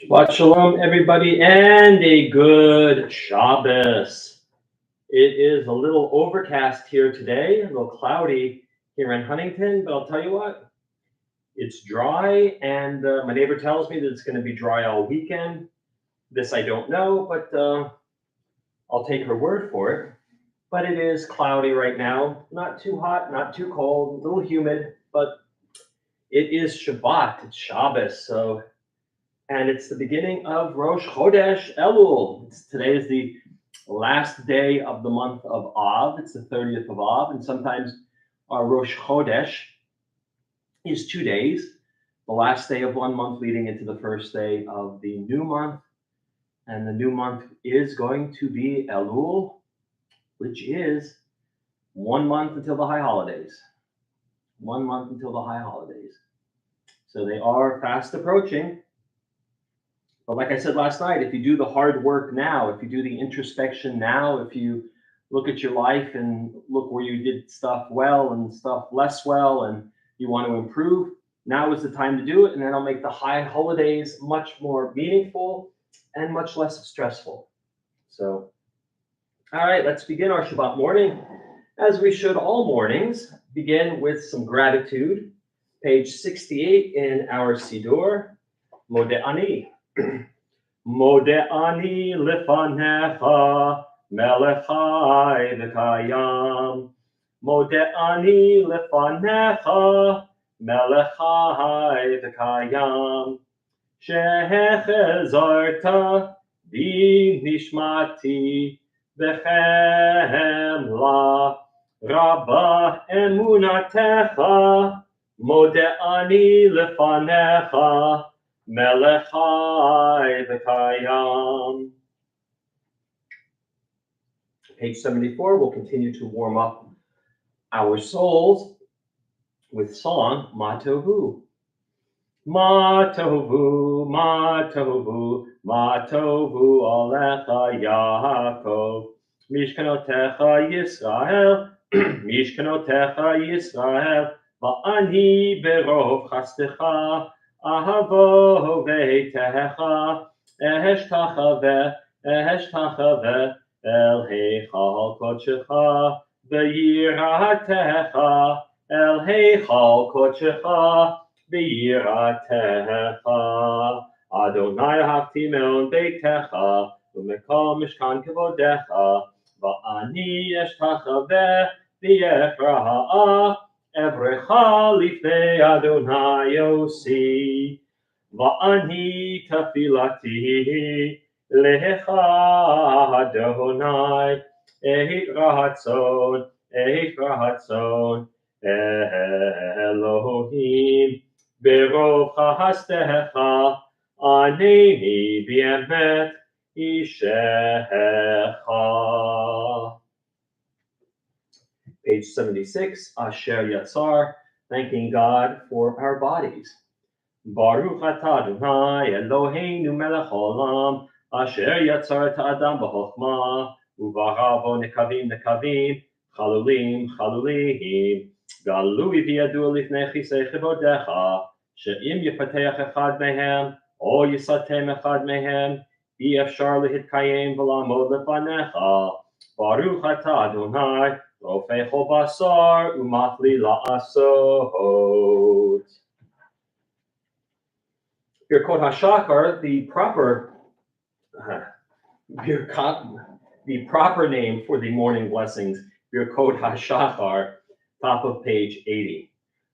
Shabbat shalom, everybody, and a good Shabbos. It is a little overcast here today, a little cloudy here in Huntington, but I'll tell you what, it's dry, and my neighbor tells me that it's going to be dry all weekend. This I don't know, but I'll take her word for it. But it is cloudy right now, not too hot, not too cold, a little humid, but it is Shabbat, it's Shabbos, and it's the beginning of Rosh Chodesh Elul. Today is the last day of the month of Av. It's the 30th of Av, and sometimes our Rosh Chodesh is 2 days, the last day of one month leading into the first day of the new month. And the new month is going to be Elul, which is 1 month until the high holidays. 1 month until the high holidays. So they are fast approaching. But like I said last night, if you do the hard work now, if you do the introspection now, if you look at your life and look where you did stuff well and stuff less well and you want to improve, now is the time to do it, and that'll make the high holidays much more meaningful and much less stressful. So, all right, let's begin our Shabbat morning, as we should all mornings, begin with some gratitude. Page 68 in our Siddur, Modeh Ani. Modeh ani lefanecha, melech chai v'kayam. Modeh ani lefanecha, melech chai v'kayam. Shehechezarta bi nishmati b'chemla, rabba emunatecha. Modeh ani lefanecha, Melech Chai v'Kayam. Page 74, we'll continue to warm up our souls with song Ma Tohu. Ma Tohu, Ma Tohu, Ma Tohu Alecha Yaakov. Mishkanotecha Yisrael, Mishkanotecha Yisrael, Va'ani berov chastecha. Ahavo veitecha, ehesh tachave, el heichal kodshecha, v'yiratecha, el heichal kodshecha, v'yiratecha. Adonai hafti me'on beitecha, u'mekol mishkan kevodecha, va'ani esh tachave, v'yefraha. Evrecha lifnei Adonai osi, va'ani tafilati lecha Adonai, ehit rahatzon, Elohim, berov chahastecha, aneni b'emet ishecha. Page 76, Asher Yatzar, thanking God for our bodies. Baruch atah Adonai Eloheinu melech haolam, Asher Yatzar et ha'adam b'chokhmah, u'baravo nekavim nekavim, chalulim chalulim, galui v'yadua lifnei chisei chivodecha, she'im yipateach echad mehem, o yisatem echad mehem, אי אפשר להתקיים ולעמוד לפניך. ברוך אתה אדוני, רופא כל בשר ומחלי לעשות. Birkot HaShachar, the proper name for the morning blessings, Birkot HaShachar, top of page 80.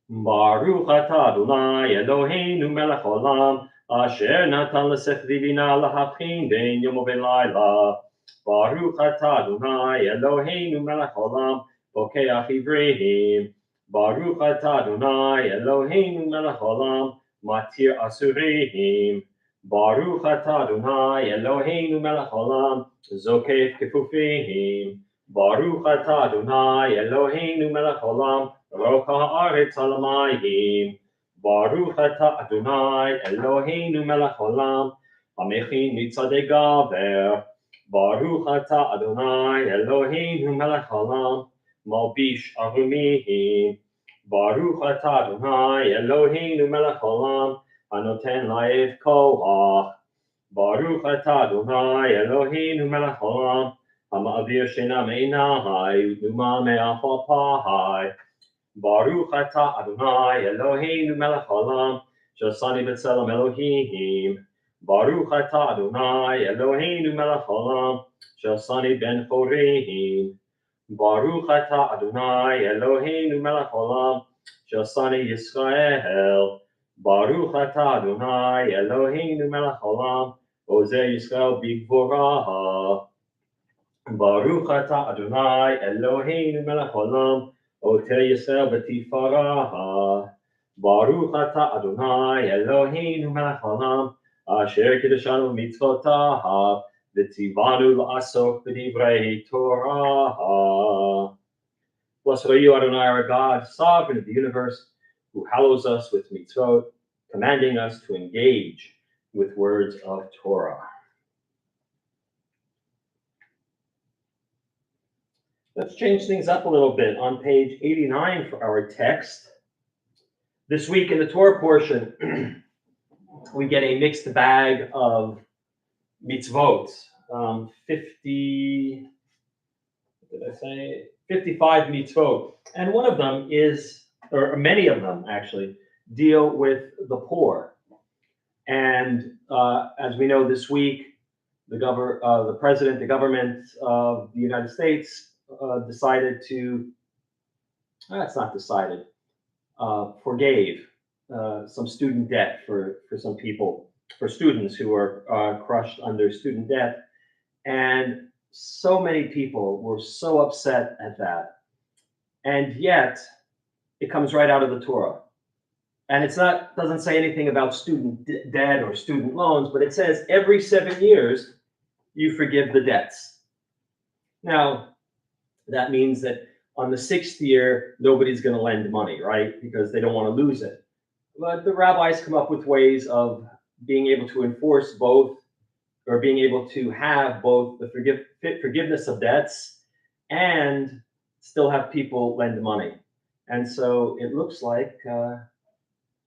Baruch atah Adonai Eloheinu melech olam, asher natan l'sechvi bina lahafchin ben yom uben laila. Baruch atah Adonai Eloheinu melech olam, pokeach ivreim. Baruch atah Adonai Eloheinu melech olam, matir asurim. Baruch atah Adonai Eloheinu melech olam, zokef kefufim. Baruch atah Adonai Eloheinu melech olam, rocha haaretz al hamayim. Baruch atah Adonai Eloheinu melech olam, hamechin mitzadei gaver. Baruch atah Adonai Eloheinu melech olam, malbish arumim. Baruch atah Adonai Eloheinu melech olam, hanoten laev koach. Baruch atah Adonai Eloheinu melech haolam, hama'avir sheina me'inai, u'numa me'achal pahai. Baruch atah Adonai Eloheinu melech haolam, shasani b'tselem Elohim. Baruch atah Adonai Eloheinu melech haolam, shasani ben chorim. Baruch atah Adonai Eloheinu melech haolam, shasani Yisrael. Baruch atah Adonai Eloheinu melech haolam, Ozeh Yisrael b'gvoraha. Baruch atah Adonai Eloheinu melech haolam, Oteh Yisrael b'tifaraha. Baruch atah Adonai Eloheinu melech haolam, Asher kiddushanu mitzvotaha, v'tzivanu la'asok b'divrei Torah. Blessed are you, Adonai, our God, sovereign of the universe, who hallows us with mitzvot, commanding us to engage with words of Torah. Let's change things up a little bit. On page 89 for our text, this week in the Torah portion, we get a mixed bag of mitzvot. 55 mitzvot. And one of them is, or many of them actually, deal with the poor. And as we know, this week, the government of the United States decided to, it's not decided, forgave some student debt for some people, for students who are crushed under student debt. And so many people were so upset at that. And yet, it comes right out of the Torah. And doesn't say anything about student debt or student loans, but it says every 7 years, you forgive the debts. Now, that means that on the 6th year, nobody's going to lend money, right? Because they don't want to lose it. But the rabbis come up with ways of being able to enforce both, or being able to have both the forgiveness of debts and still have people lend money. And so it looks like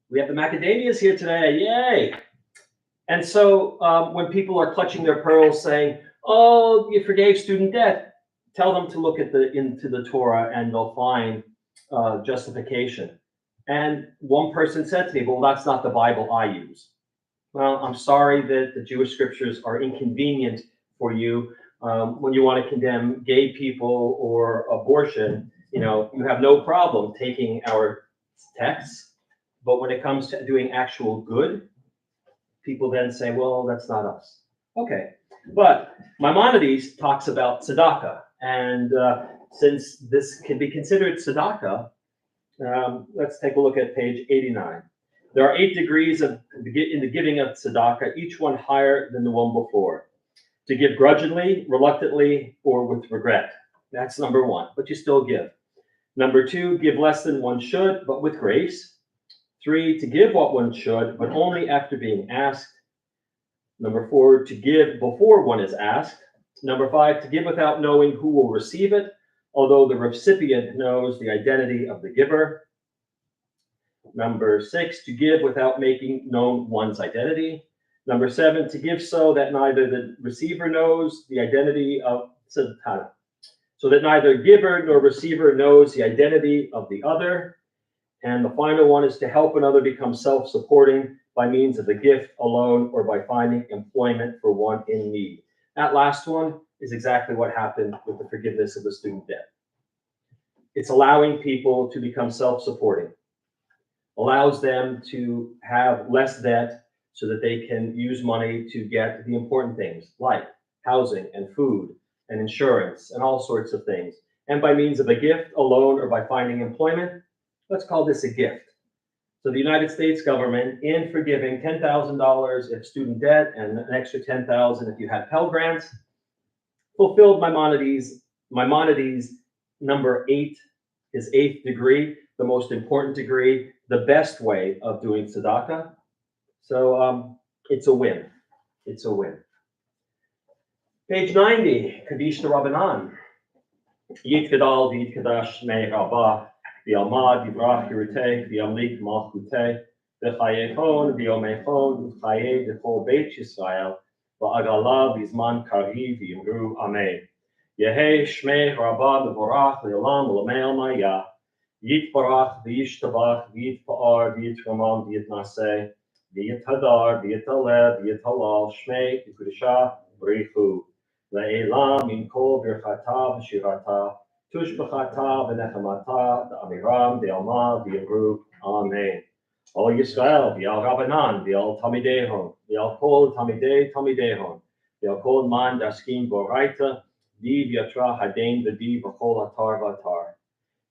we have the macadamias here today. Yay! And so when people are clutching their pearls saying, oh, you forgave student debt, tell them to look into the Torah and they'll find justification. And one person said to me, well, that's not the Bible I use. Well, I'm sorry that the Jewish scriptures are inconvenient for you. When you want to condemn gay people or abortion, you have no problem taking our texts. But when it comes to doing actual good, people then say, well, that's not us. Okay, but Maimonides talks about tzedakah. And since this can be considered tzedakah, let's take a look at page 89. There are 8 degrees in the giving of tzedakah, each one higher than the one before. To give grudgingly, reluctantly, or with regret. That's number 1, but you still give. Number 2, give less than one should, but with grace. 3, to give what one should, but only after being asked. Number 4, to give before one is asked. Number 5, to give without knowing who will receive it, although the recipient knows the identity of the giver. Number 6, to give without making known one's identity. Number 7, to give so that neither the receiver knows the identity of tzedakah, so that neither giver nor receiver knows the identity of the other. And the final one is to help another become self-supporting by means of the gift alone or by finding employment for one in need. That last one is exactly what happened with the forgiveness of the student debt. It's allowing people to become self-supporting, allows them to have less debt so that they can use money to get the important things like housing and food and insurance and all sorts of things. And by means of a gift alone or by finding employment, let's call this a gift. So the United States government, in forgiving $10,000 if student debt and an extra $10,000 if you had Pell Grants, fulfilled Maimonides number 8, his 8th degree, the most important degree, the best way of doing tzedakah. So it's a win. It's a win. Page 90, Kaddish the Rabbanan. Yitkadal v'yitkadash mei rabah, v'yalmad v'yivrach yiruteh, v'yamlik malchuteh, v'chayechon v'yomechon v'chayeh v'chol beit Yisrael, Ba'agala Bizman Kariv Yimru Amen. Yehi Shmei Rabba Mevorach Leolam Ulamei Maya. Yitbarach V'yishtabach V'yitpa'ar V'yitramam V'yitnaseh V'yithadar V'yitalev V'yithalal Shmei V'kudisha B'richu Le'elam Min Kol Birchata V'shirata Tushbachata V'nechamata D'amiram V'yalma V'yimru Amen. All Yisrael V'yal Rabbanan V'yal Tamidehon V'yal Kol Tamidehon V'yal Kol Man Daskin Boraita Div Yatra Hadain V'div V'chol Atar V'atar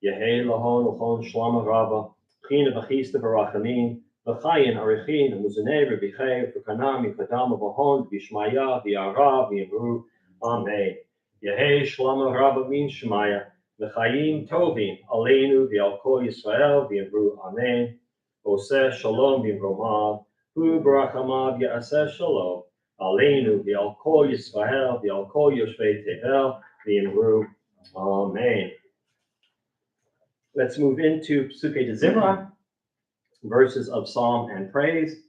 Yehei Lahon L'chon Shlama Rabba China V'chista V'rachamin V'chayin Arichin Muzanei V'bichei V'kanam V'kadam V'hon V'yishmaya V'yara V'yimru Amen. Yehei Shlama Rabba Min Shemaya V'chayim Tovim Aleinu V'yal Kol Yisrael V'yimru Amen. Oseh Shalom V'yimromav Hu Barachamav Ya'aseh Shalom Aleinu V'yal Kol Yisrael V'yal Kol Yoshvei Tevel V'yimru Amen. Let's move into Psukei de Zimra, verses of Psalm and Praise,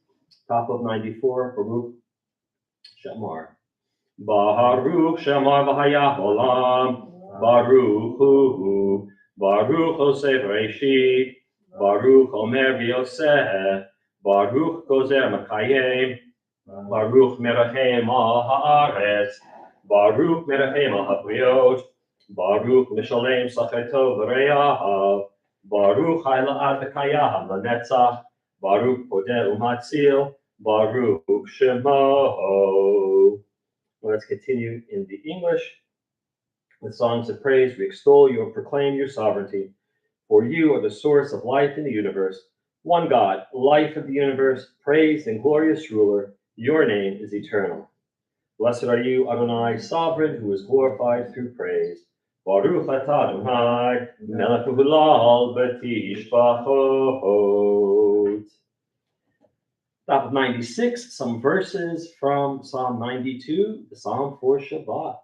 top of 94, Baruch Shamar. Baruch Shamar v'hayah olam, Baruch hu, Baruch oseh v'reishit, Baruch omer v'yoseh, Baruch gozer makayim, Baruch merachem al haaretz, Baruch merachem al habriot, Baruch mishalem sacheto v'reyahav, Baruch ha'ila'at v'kayah l'netzach, Baruch podeh u'matzil, Baruch shemo. Let's continue in the English. With songs of praise, we extol you and proclaim your sovereignty. For you are the source of life in the universe. One God, life of the universe, praised and glorious ruler, your name is eternal. Blessed are you, Adonai, sovereign, who is glorified through praise. Baruch atah Adonai, melech ha'olam b'tishbachot. Top of 96, some verses from Psalm 92, the Psalm for Shabbat.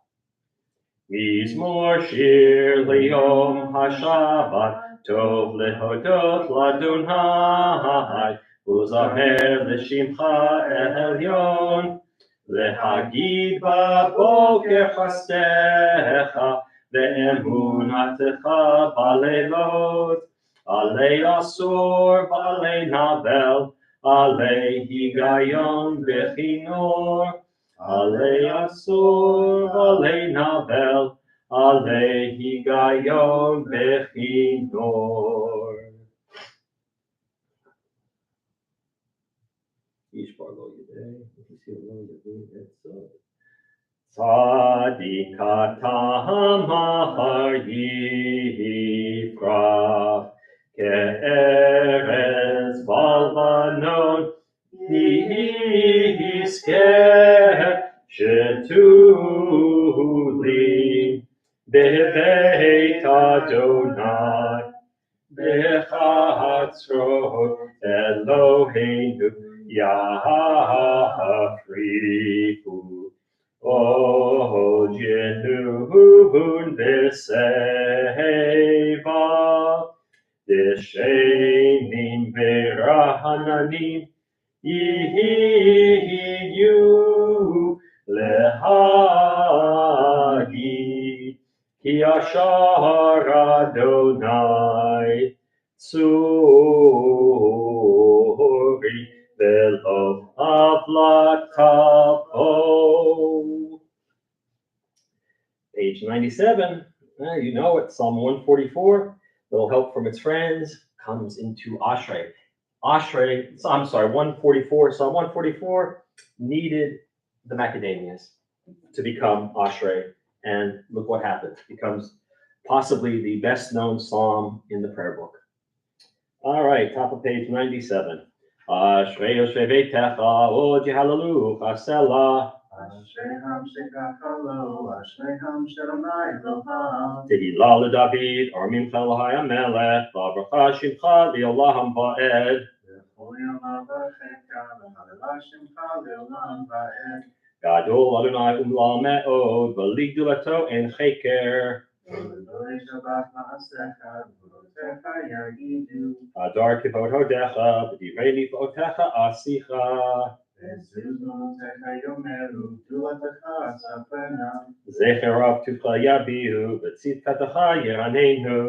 Mizmor shir liyom hashabbat, tov lehodot ladunai, uzaher l'shimcha elyon, lehagid b'boker chastecha, ve'emunatecha b'leilot, alei asur b'alei navel, alei higayon v'chinor, alei asur alei navel, alei higayon v'chinor. Yishbar lo yidei, Tzadikata mahar yifrach, ke'erez balvanon yizkeh, Shetuli bebeit Adonai bechatzrot Eloheinu yafrichu ojenuvun v'seiva d'shenim v'rahananim yihiyu lehagi ki ashar Adonai tzuri velo avlatapo. Page 97, you know it, Psalm 144, little help from its friends, comes into Ashrei. Psalm 144 needed the macadamias to become Ashrei, and look what happens. It becomes possibly the best known psalm in the prayer book. All right, top of page 97. Ashrei Yoshvei Beitecha od Yehalelu Chasela. Ashreham shekachalo, Ashreham she'Adonai Eloham. Tehillah leDavid, Armim Chelahai HaMelech, V'abracha Shimcha Le'olam Va'ed. Gadol Adonai umla me'od, v'ligdulato en cheker. Adar kivod hodecha, v'divrei niflotecha asicha. וזוזו תכיומרו, תורתך ספרנה. זכר טובך יביעו, וצדקתך ירננו.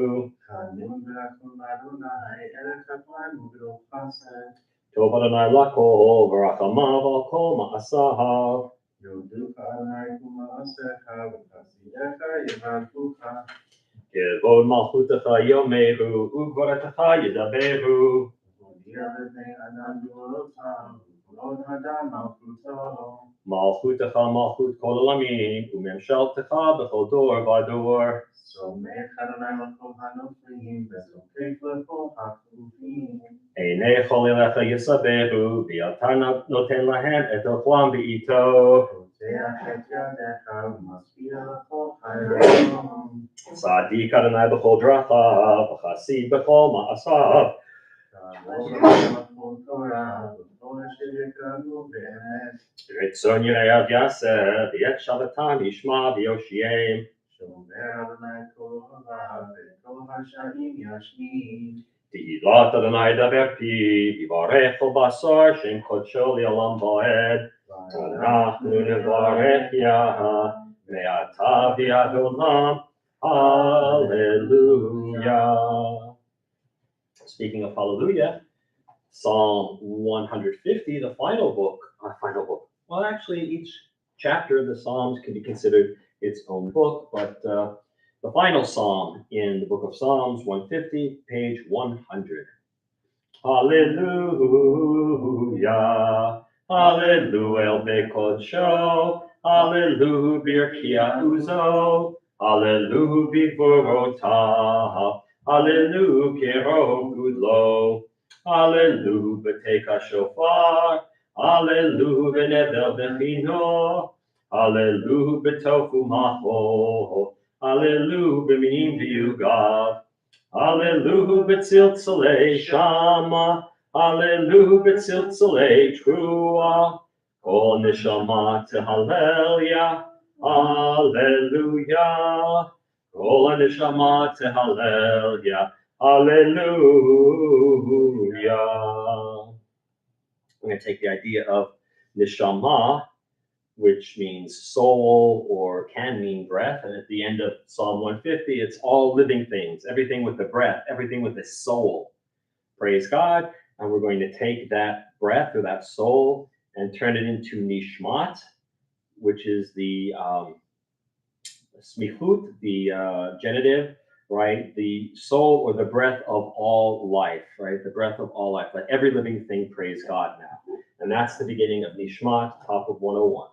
חנון ורחום אדוני, ארץ אפיים וברוך חסד. טוב אדוני לכל, ורחמיו על כל מעשיו. יודוך אדוני ומעשיך, וחסידיך יברכוך. כבוד מלכותך יאמרו, וגבורתך ידברו. הודיע לבני אדם גבורותיו, וכבוד אדם מלכותו. מלכותך מלכות כל עולמים, וממשלתך בכל דור ודור. סומך אדוני לכל הנופלים, וזוקף לכל הכפופים. עיני כל אליך יסברו, ואתה נותן להם את אוכלם בעיתו. פותח את ידיך, ומשפיע לכל חייהם. צדיק אדוני בכל דרכיו, וחסיד בכל מעשיו. תעבור לכל תורה, וכל אשר יקראו באמת. רצון יראיו יעשה, ואת שבתם ישמע ויושיעם. שומר אדוני כל אוהביו, וכל השעים ישנים. תהילת אדוני ידבר פיו, יברך כל בשר, שם קודשו לעולם ועד. אנחנו נברך יה, מעתה ועד עולם. Hallelujah. Speaking of hallelujah, Psalm 150, the final book. Well, actually, each chapter of the Psalms can be considered its own book, but the final Psalm in the book of Psalms, 150, page 100. Hallelujah. Hallelujah, bekodsho. Hallelujah, birkia uzo. Hallelujah, bivorotav. Hallelujah, kero gudlo. Hallelujah, beteka shofar. Hallelujah, benedel bechino. Hallelujah, betofu maho. Hallelujah, beminim v'yugav. Hallelujah, betziltzalei shama. Hallelujah, betziltzalei trua. Kol neshama tehallel ya. Hallelujah. Kol neshama tehallel ya. Hallelujah. I'm going to take the idea of neshama, which means soul or can mean breath. And at the end of Psalm 150, it's all living things, everything with the breath, everything with the soul. Praise God. And we're going to take that breath or that soul and turn it into nishmat, which is the smichut, the genitive, right? The soul or the breath of all life, right? The breath of all life. Let every living thing praise God now. And that's the beginning of nishmat, top of 101.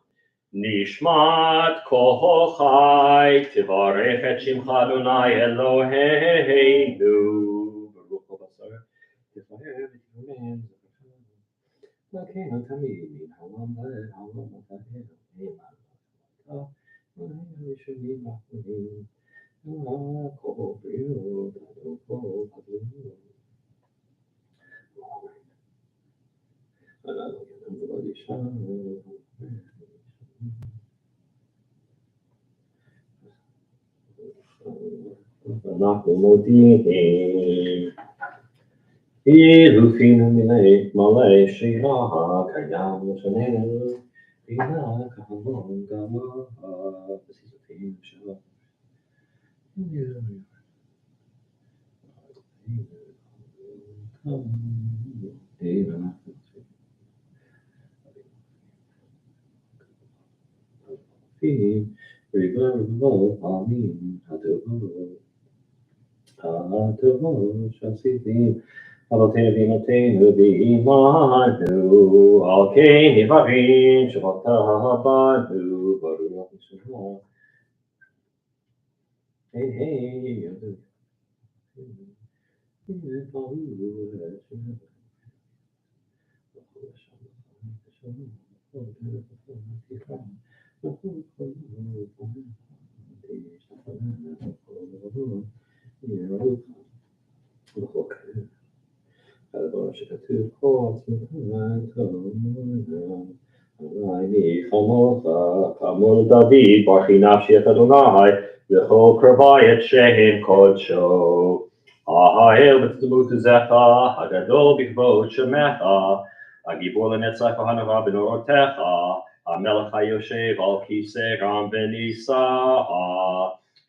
Nishmat kol chai, tivarech et shimcha Adonai Eloheinu. Baruch hu basar, tivarech et yomim, lakeinu tamid, min halam v'ed halam v'taheinu, eiman v'tah, v'neinu yishunim v'achmunim, kol b'riut, adon kol padlu. אנחנו מודיעים, אילופינו מלא שירה, קיים לשוננו, בינה כהמון גמר, בסיסותים שלו. ריבו פעמים הטובות שעשיתם אבותינו ואמותינו ועמנו על כן נבחרים שבתה בנו ברוח נשמה. היי הדבר שכתוב פה אני חמוך כמו דוד ברכי נפשי את אדוני וכל קרבי את שם קודשו האהל בצדקות עוזך הגדול בכבוד שמך הגיבור לנצח והנורא בנורותיך, המלך היושב על כיסא רם ונישא,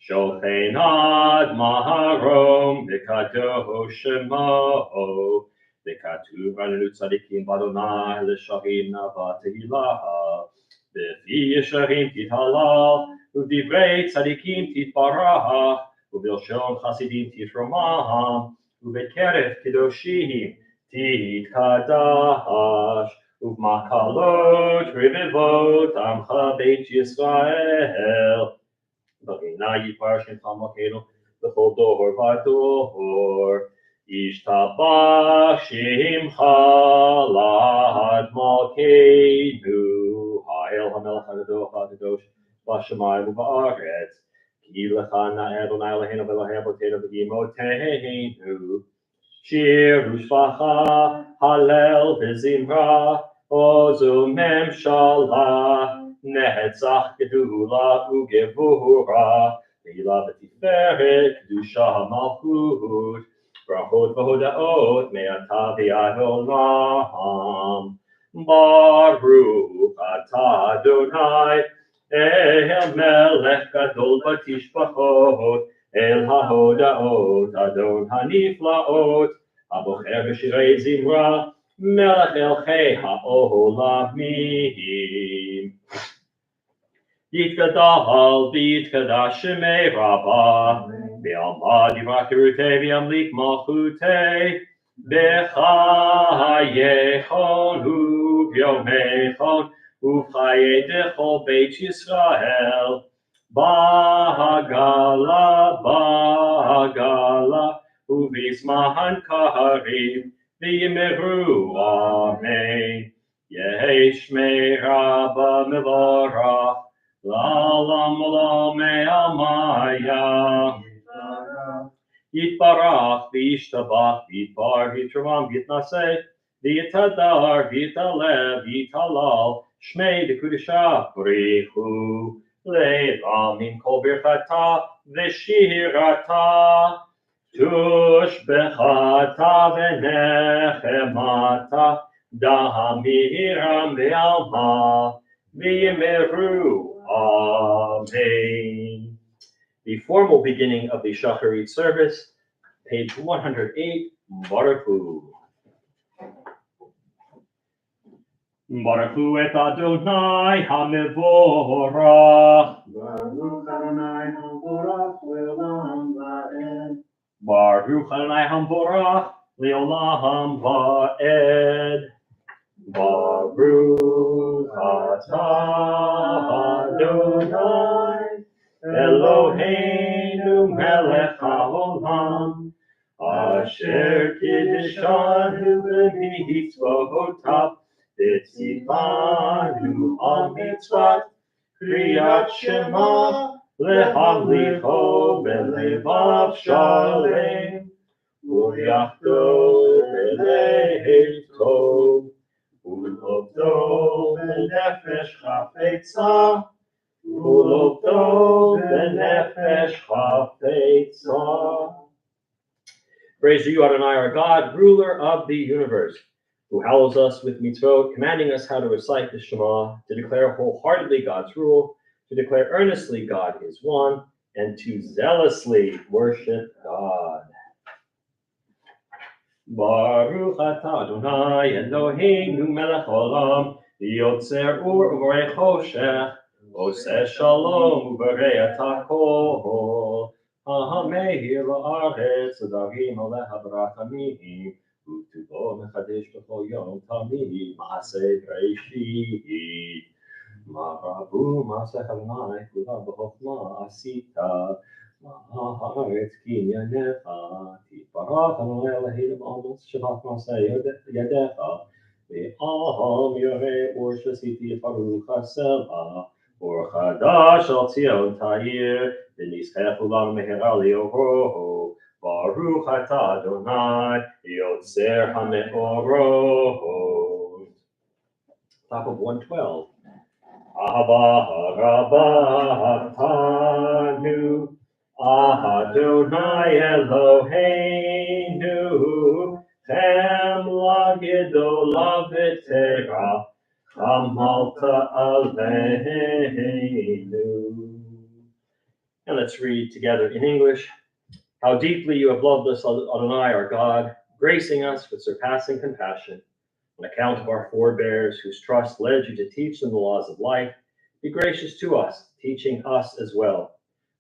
שוכן עד מרום וקדוש שמו, וכתוב עלינו צדיקים באדוני לשרים נאווה תהילה, בפי ישרים תתהלל, ובדברי צדיקים תתברך, ובלשון חסידים תתרומם, ובקרב קדושים תתקדש, ובמקלות רבבות עמך בית ישראל. והנה יתברך שמך מלכנו בכל דור ודור, ישתבח שמך לעד מלכנו, האל המלך הגדול והקדוש בשמיים ובארץ, כי לך נאה אדוני אלוהינו ואלוהי אבותינו באמותינו, שיר ושבחה, הלל וזמרה, עוז וממשלה, נצח גדולה וגבורה, תהילה ותפארת, קדושה המלכות, ברכות והודאות מעתה ועד עולם. ברוך אתה אדוני, אל מלך גדול בתשבחות, אל ההודאות, אדון הנפלאות, הבוחר בשירי זמרה, מלך מלכי העולמים. יתגדל ויתקדש שמי רבה, בעלמא דברה חירותי וימליך מלכותי, בחייכון וביומכון ובחיי דכל בית ישראל, בעגלה ובזמן קריב ויאמרו אמן. יהי שמי רבה מבורך, לעולם עולמי עלמיא. יתברך וישתבח ויתבר ויתרומם ויתנשא ויתהדר ויתעלה ויתהלל שמי דקדושה בריחו לעמים כל ברכתה ושירתה, תושבחתה ונחמתה, דהמירם בעלמא ויאמרו amen. The formal beginning of the Shacharit service, page 108, Baruch Hu. Baruch Hu et Adonai HaMevorach. Baruch Adonai HaMevorach le'olam va'ed. Baruch Adonai HaMevorach le'olam va'ed. Baruch atah Adonai Eloheinu melech haolam, asher kiddushanu b'mitzvotav, v'tzivanu al mitzvot kriyat shema, lehamlicho belevav shalem, u'yachdo belev tov, u'lovdo benefesh chafetza, u'lovdo benefesh chafetza. Praise to you, Adonai, our God, ruler of the universe, who hallows us with mitzvot, commanding us how to recite the Shema, to declare wholeheartedly God's rule, to declare earnestly God is one, and to zealously worship God. Baruch atah Adonai Eloheinu melech haolam, yotzer ur u'borei choshech, oseh shalom u'borei hakol, ha'meir la'aretz u'darim aleha b'rachamim, u'tuvo mechadesh b'chol yom tamid ma'aseh b'reishit. Ma'ravu ma'aseh Adonai kula b'chokhma asita, ma'haaretz kinyanecha, titbarach Adonai Eloheinu b'amos shabbat ma'aseh yadecha, ve'al yoreh ur shasiti baruch hasela, ur chadash al Tzion ta'ir, v'nizchechu lanu mehera li'oro, baruch atah Adonai yotzer ha'me'orot. Top of 112. Ahava rabah tanu, Adonai Eloheinu, chem lagid gedola v'tera, chamalta aleinu. And let's read together in English. How deeply you have loved us, Adonai, our God, gracing us with surpassing compassion. On account of our forebears, whose trust led you to teach them the laws of life, be gracious to us, teaching us as well.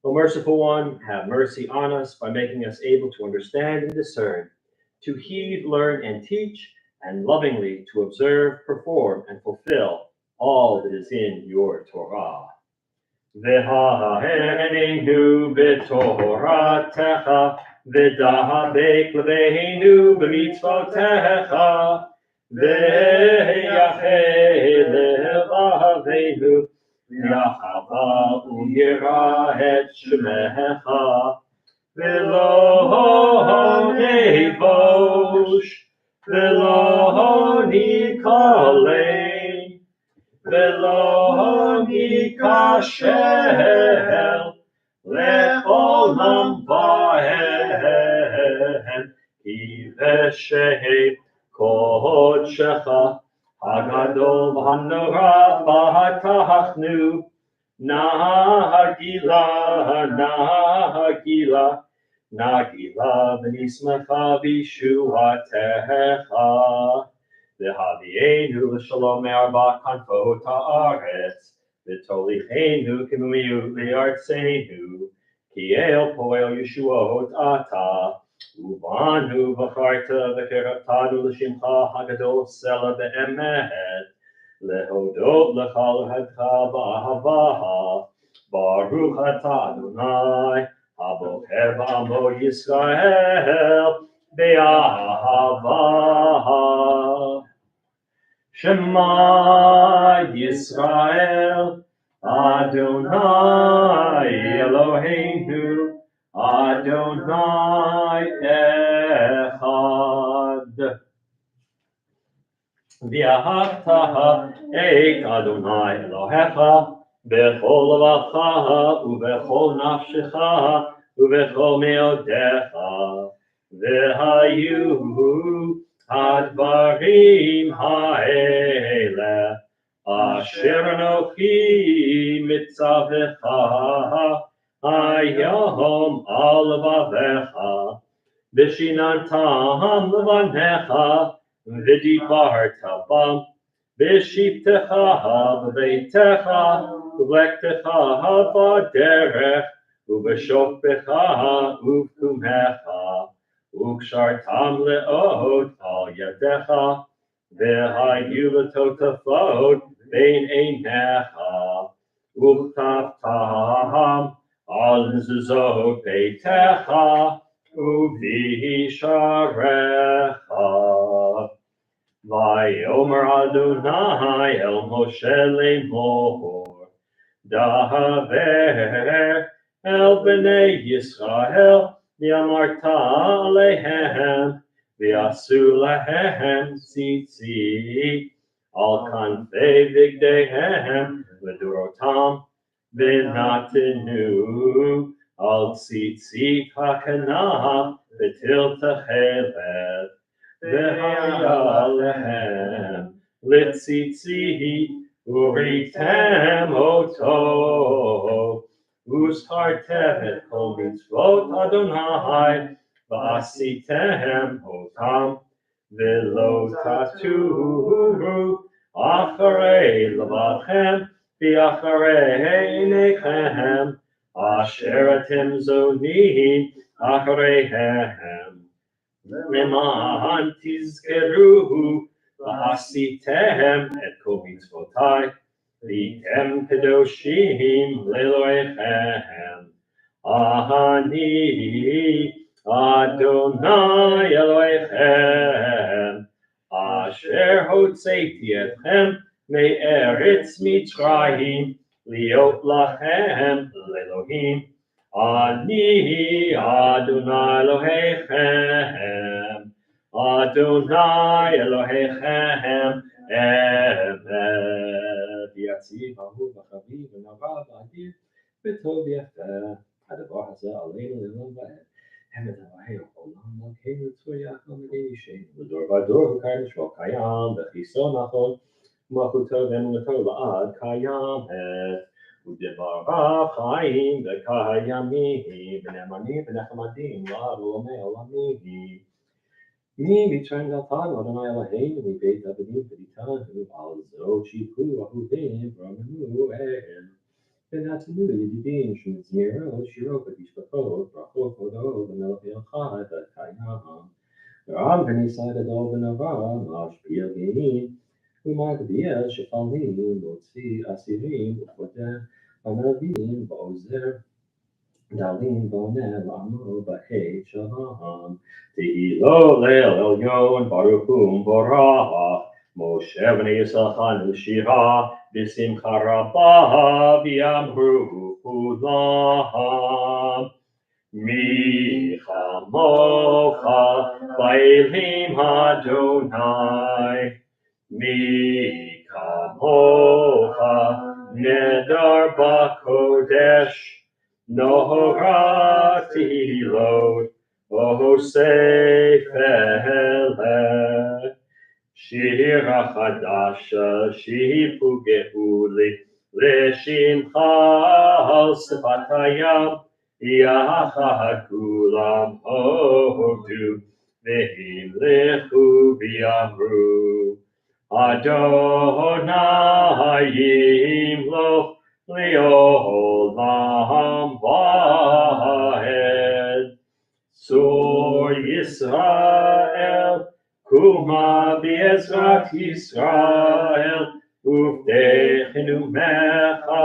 O merciful one, have mercy on us by making us able to understand and discern, to heed, learn, and teach, and lovingly to observe, perform, and fulfill all that is in your Torah. V'ha'enenu b'toratecha, v'dahabek leveinu b'mitzvotecha, v'yachei levaveinu, v'yachava u'yira et shemecha, v'lo nevosh, v'lo nikalein, v'lo nikashel, le'olam va'em, ki v'shem kodshecha, hagadol v'hanora v'hatachnu, nagila, nagila, nagila v'nismacha v'shuatecha. V'havienu l'shalom me'arba kanfot ha'aretz, v'tolichenu k'mumiyut li'artzeinu, ki el poel yeshuot ata, ubanu v'charta v'keratanu l'shimcha hagadol sela be'emet, lehodot l'chal hadcha ba'ahavaha, baruch ata Adonai, haboker b'amo Yisrael, be'ahava. Shema Yisrael, Adonai Eloheinu, Adonai Echad. V'ahavta et Adonai Elohecha, b'chol levacha, u'b'chol nafshecha, u'b'chol me'odecha, v'hayu הדברים האלה אשר אנוכי מצווך היום על לבביך ושיננתם לבניך ודיברת בם בשבתך בביתך ובלכתך בדרך ובשוכבך ובקומך וקשרתם לאות על ידיך, והיו לתותפות בין עיניך, וכתבתם על מזוזות ביתך ובשעריך. ויאמר אדוני אל משה לאמור, דבר אל בני ישראל, ואמרת עליהם, ועשו להם ציצית על כנפי בגדיהם לדורותם, ונתנו על ציצית הכנף בתל תכלת, והיה להם לציצית וראיתם אותו. וזכרתם את כל מצוות אדוני, ועשיתם אותם, ולא תטורו אחרי לבבכם, ואחרי עיניכם, אשר אתם זונים אחריהם. למען תזכרו, ועשיתם את כל מצוותיי, והייתם קדושים לאלוהיכם. אני אדוני אלוהיכם, אשר הוצאתי אתכם מארץ מצרים, להיות לכם לאלוהים. אני אדוני אלוהיכם, אדוני אלוהיכם אמת. יציב, אהוב וחביב ונורא ואדיר וטוב יפה, הדבר הזה עלינו לעולם ועד. emet avahei olam malkeinu tzuriach l'magei shein l'dor v'dor v'kar nishmo kayam v'chiso nachon malchuto v'emunato la'ad kayamet udevarav chaim v'kayamim v'nemanim v'nechamadim la'ad olamei olamim Mi return Gatan, Adonai Eloheinu, mi beit avadim v'ditanu, al zo chipu ahuvim v'ramenu el. V'natanu yedidim shemizmiro shiro v'dishbachot brachot vodo v'melech elchai v'kayam. V'ram v'nisai gadol v'nava mashpil gein u'magbiel shefalim motzi asirim u'chodeh anavim v'ozer Dalim boner lamo b'hei shalom. Tehilo leil elyon baruchum borach. Moshe v'nei Yisachar shira b'simcha rabah v'yamru kulam. Mi chamocha ba'elim Adonai. Mi kamocha nedar b'kodesh. Nohorati lod, Ohosefele, Shira Chadasha, Shipu Geuli, Leshimcha al Sifatayam, Yachakulam Hodu, Vehim Lechu Biamru, Adonai Yimloch, Leolam Vahed, Sor Yisrael, Kuma Be'ezrat Yisrael, Uvdechenu Mecha,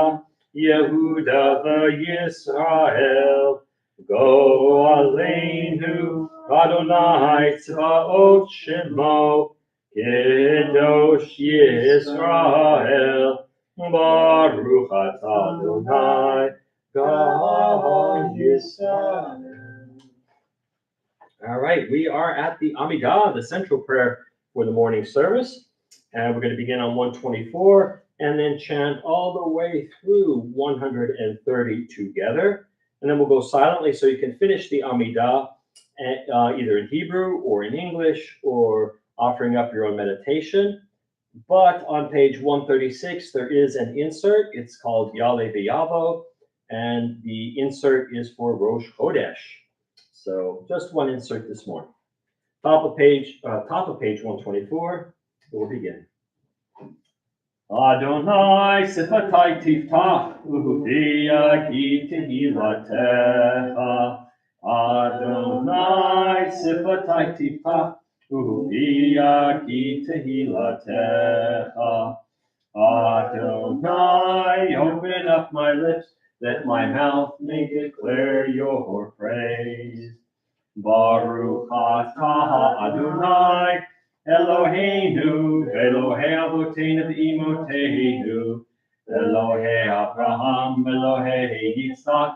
Yehuda v'Yisrael, Go Aleinu, Adonai Tzvaot Shemo, Kedosh Yisrael, Baruch atah Adonai, God Yisrael. All right, we are at the Amidah, the central prayer for the morning service. And we're going to begin on 124 and then chant all the way through 130 together. And then we'll go silently so you can finish the Amidah either in Hebrew or in English or offering up your own meditation. But on page 136, there is an insert. It's called Yale V'Yavo, and the insert is for Rosh Chodesh. So just one insert this morning. Top of page 124, we'll begin. Adonai sifatai tiftach, u'viyagi tehilatecha. Adonai sifatai tiftach, U'viyagi tehilatecha. Adonai, open up my lips, that my mouth may declare your praise. Baruch atah Adonai, Eloheinu, Elohei Avoteinu v'Imoteinu, Elohei Abraham, Elohei Yitzchak,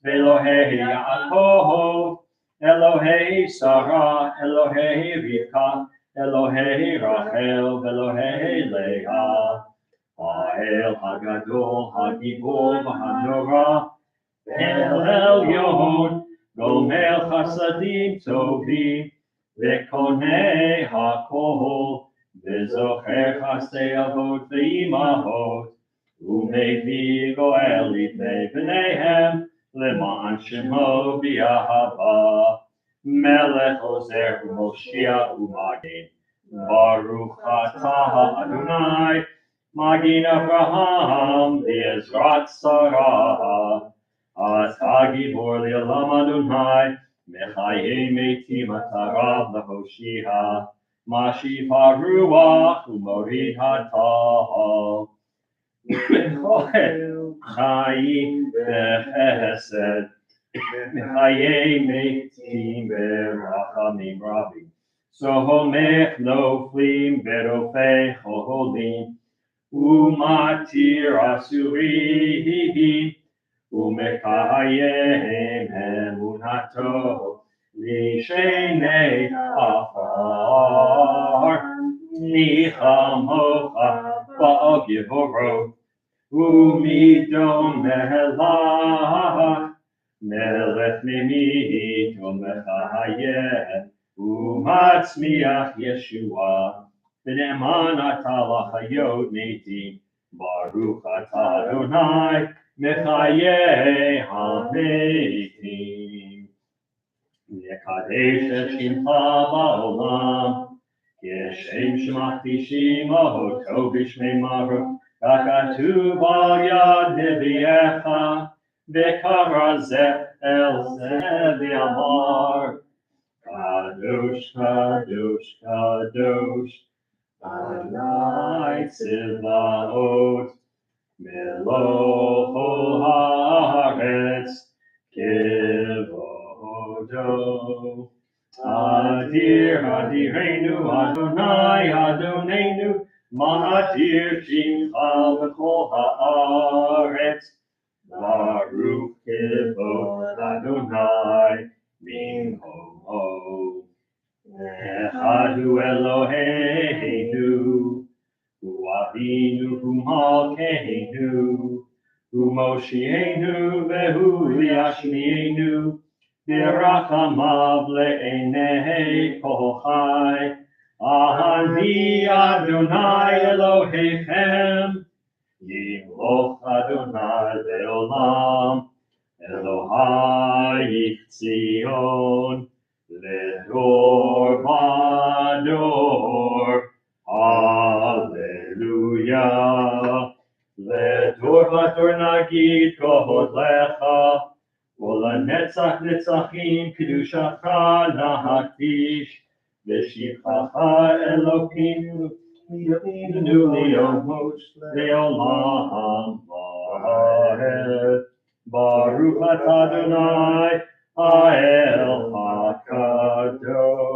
Elohei Yaakov, Elohei Sarah, Elohei Rivka, Elohei Rachel, Elohei Leah, Ha'el Hagadol, Hagibor, Ha'norah, El Elyon, Gomel Chasadim Tovim, Vekonei HaKol, Vezocher Chasdei Avot Ve'imahot, Umevi Goel Lifnei B'neihem, Leman Shemo B'Yahava, Melech Ozer U'Moshiach U'Magin, Baruch atah Adonai, Magin Avraham, V'Ezrat Sarah, Atah Gibor Le'olam Adonai, Mechayei Metim Atarav L'Hoshiha, Mashiv HaRuach U'Morid HaTal, Chayim B'Chesed, Mechayei Metim B'Rachamim Rabim, Sohomech Noflim B'Rofei Choholim, U'Matir Asurim, U'Mekayem Emunato, Lishenei Afar, Nichamocha Ba'al Givorot, U'Midon Melech, Melech Mimito ומחיה ומצמיח ישועה. ונאמן אתה לחיות מתים, ברוך אתה אדוני מחיי המתים. נקדש את שמך בעולם, כשם שמכתישים אותו בשמי מרו, ככתוב על יד נביאך, וקרא זה אל זה ואמר, קדוש קדוש קדוש אדוני צבאות, מלוא כל הארץ כבודו. אדיר אדירנו אדוני אדוננו, מה אדיר שמך בכל הארץ. ברוך כבוד אדוני ממקומו. אחד הוא אלוהינו, הוא אבינו הוא מלכנו, הוא מושיענו והוא ישמיענו, ברחמיו לעיני כל חי. אני אדוני אלוהיכם, ימלוך אדוני לעולם, אלוהי ציון, לדור ודור. הללויה. לדור ודור נגיד כבוד לך, ולנצח נצחים קדושתך נקדיש, ושבחך אלוקינו ליומות לעולם ועד. ברוך אתה אדוני האל הקדוש.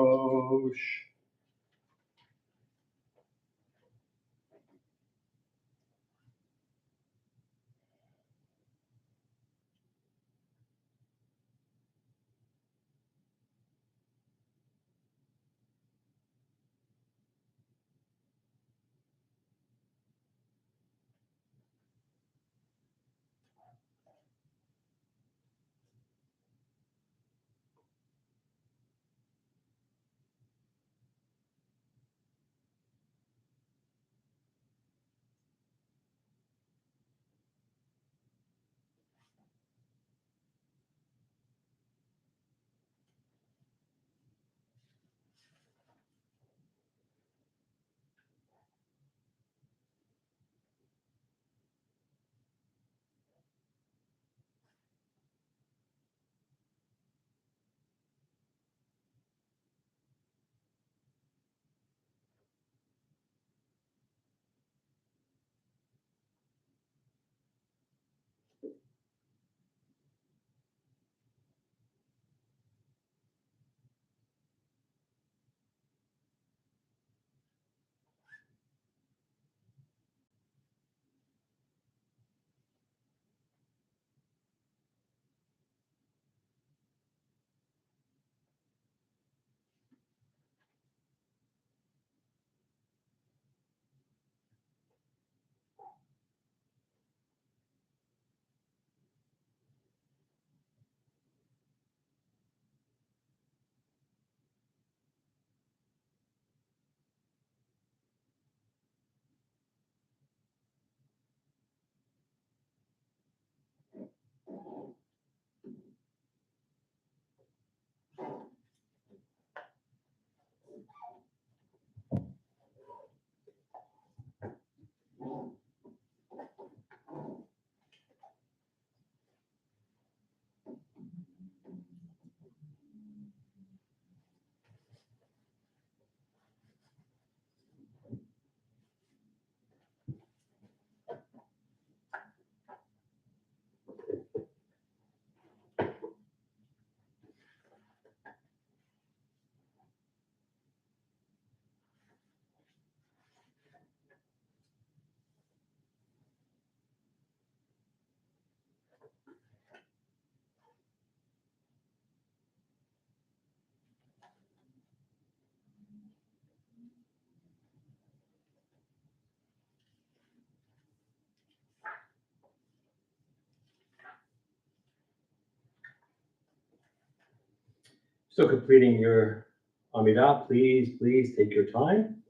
Still completing your Amidah, please take your time.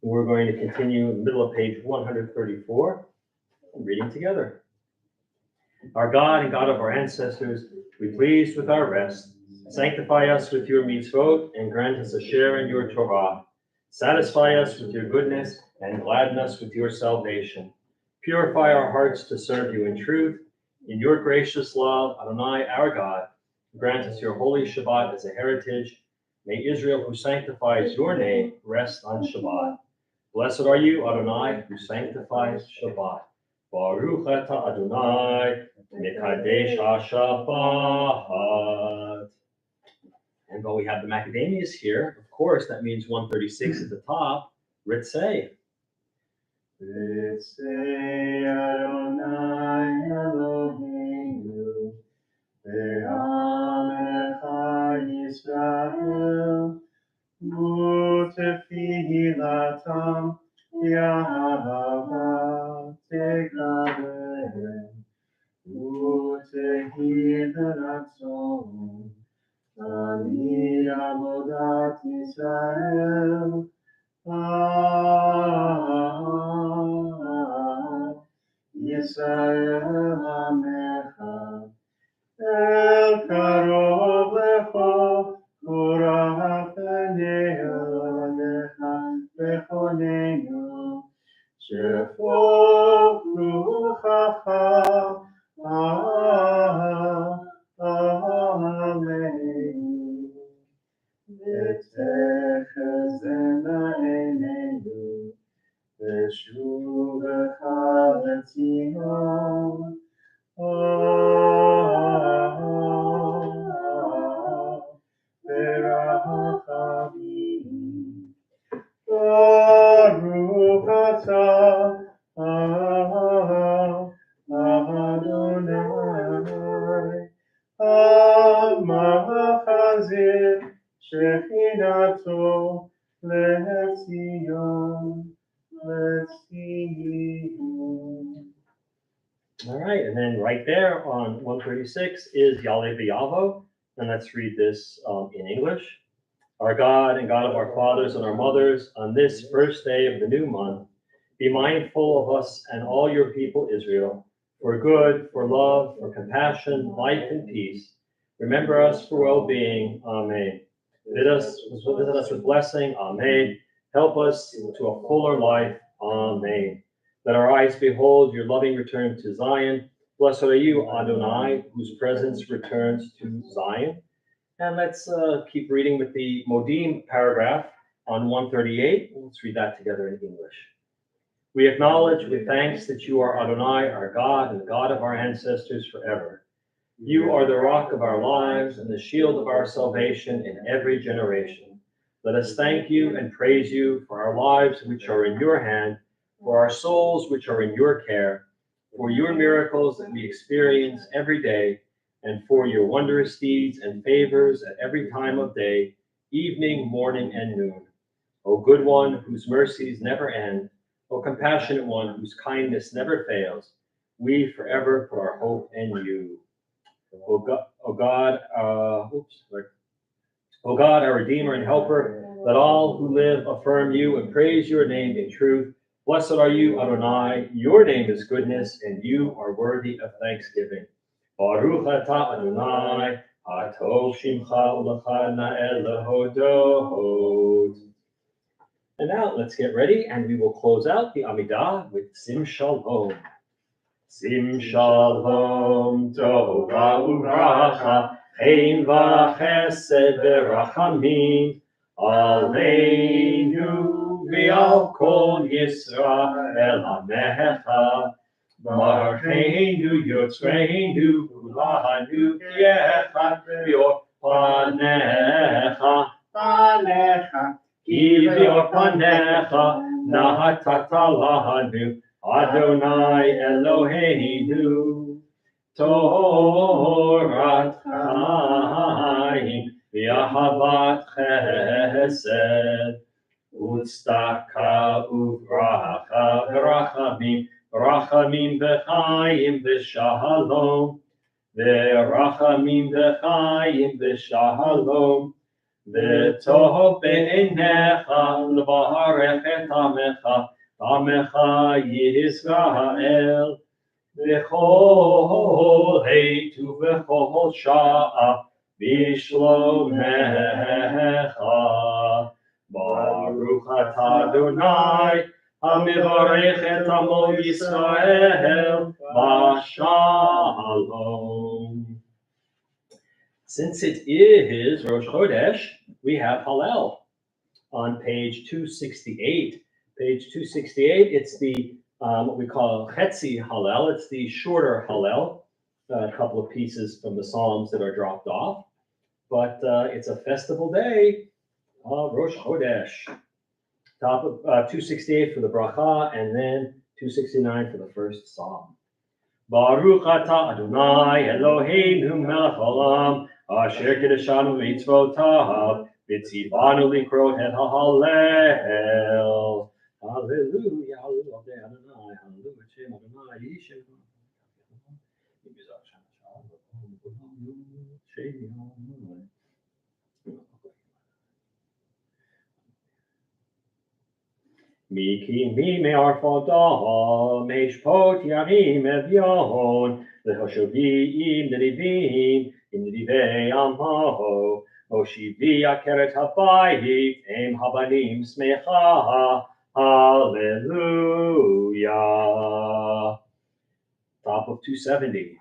We're going to continue in the middle of page 134, reading together. Our God and God of our ancestors, be pleased with our rest. Sanctify us with your mitzvot and grant us a share in your Torah. Satisfy us with your goodness and gladden us with your salvation. Purify our hearts to serve you in truth. In your gracious love, Adonai, our God, grant us your holy Shabbat as a heritage. May Israel, who sanctifies your name, rest on Shabbat. Blessed are you, Adonai, who sanctifies Shabbat. Baruch atah Adonai, mekadesh ha-Shabbat. And while we have the macadamias here, of course, that means 136 at the top. Ritzei. Ritzei Adonai Eloheinu, ve'amecha Yisrael, u'tefilatam yahava tegaber, u'tehidaratzon, ani avodat Yisrael, Yisrael Amecha, El Karov Lecho, Urah Pnei Alecha Bechonenu, Shefo Ruchacha, Aleinu, V'techezena Einenu, Veshuvecha leTzion, Berachamim, Baruch atah Adonai, Amachazir Shechinato leTzion. All right, and then right there on 136 is Yale V'Yavo, and let's read this in English. Our God and God of our fathers and our mothers, on this first day of the new month, be mindful of us and all your people Israel, for good, for love, for compassion, life, and peace. Remember us for well-being. Amen. Visit us with blessing. Amen. Help us to a fuller life. Amen. Let our eyes behold your loving return to Zion. Blessed are you, Adonai, whose presence returns to Zion. And let's keep reading with the Modim paragraph on 138. Let's read that together in English. We acknowledge with thanks that you are Adonai, our God, and the God of our ancestors forever. You are the rock of our lives and the shield of our salvation in every generation. Let us thank you and praise you for our lives which are in your hand, for our souls which are in your care, for your miracles that we experience every day, and for your wondrous deeds and favors at every time of day, evening, morning, and noon. O good one, whose mercies never end, O compassionate one, whose kindness never fails, we forever put our hope in you. O God, our Redeemer and Helper, let all who live affirm you and praise your name in truth. Blessed are you, Adonai. Your name is goodness, and you are worthy of thanksgiving. Baruch atah Adonai, Hatov Shimcha U'Lecha Na'el Lehodot. And now let's get ready, and we will close out the Amidah with Sim Shalom. Sim Shalom, Tova Uracha, Chen v'Chesed v'Rachamim, Aleinu v'al Kol Yisrael Amecha. Barucheinu Yotzreinu Kulanu Yechad V'yor Panecha Ki V'yor Panecha Nahatata Lanu Adonai Eloheinu Torat Chaim V'ahavat Chesed Utzedaka Uvracha V'Rachamim Rachamim v'chaim v'shalom, v'rachamim v'chaim v'shalom, וטוב בעיניך לברך את עמך, עמך ישראל, בכל עת ובכל שעה בשלומך. ברוך אתה אדוני, המברך את עמו ישראל בשלום. Since it is Rosh Chodesh, we have Hallel on page 268. Page 268, it's the what we call Chetzi Hallel. It's the shorter Hallel, a couple of pieces from the Psalms that are dropped off. But it's a festival day, Rosh Chodesh. Top of 268 for the bracha, and then 269 for the first psalm. Baruch atah Adonai Eloheinu melech haolam, asher kiddushanu mitzvotav, v'tzivanu likrot et ha'halel. Hallelujah, hallelujah, Adonai, hallelujah, Shem Adonai, Yishem. Miki me arfada, meshpot yarim evyon, lehoshoviim nedivim, in nedivei amaho, oshivi akeret habayit, em habanim smecha, hallelujah. Top of 270.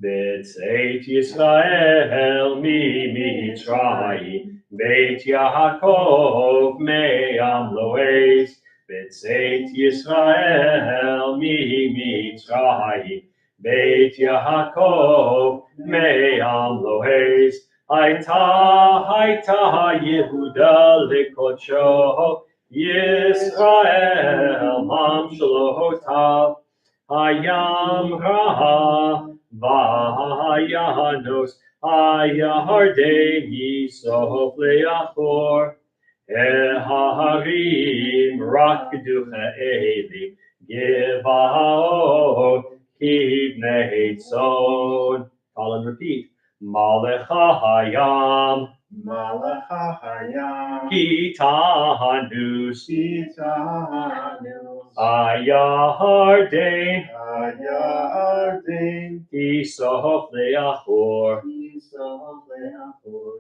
B'tzeit Yisrael mi Mitzrayim, Beit Yaakov me'am lo'ez. B'tzeit Yisrael mi Mitzrayim, Beit Yaakov me'am lo'ez. Hayta Yehuda lekodsho, Yisrael mamshalotav. Hayam Raha Vahayanos Hayarden Yisof Leachor Eharim Rakducha Elim Givaot Kivnei Tzon. Call and repeat. Malecha Hayam Malacha Hayam Kitanus Titanus Ayarden Ayarden Yisof Leachor Yisof Leachor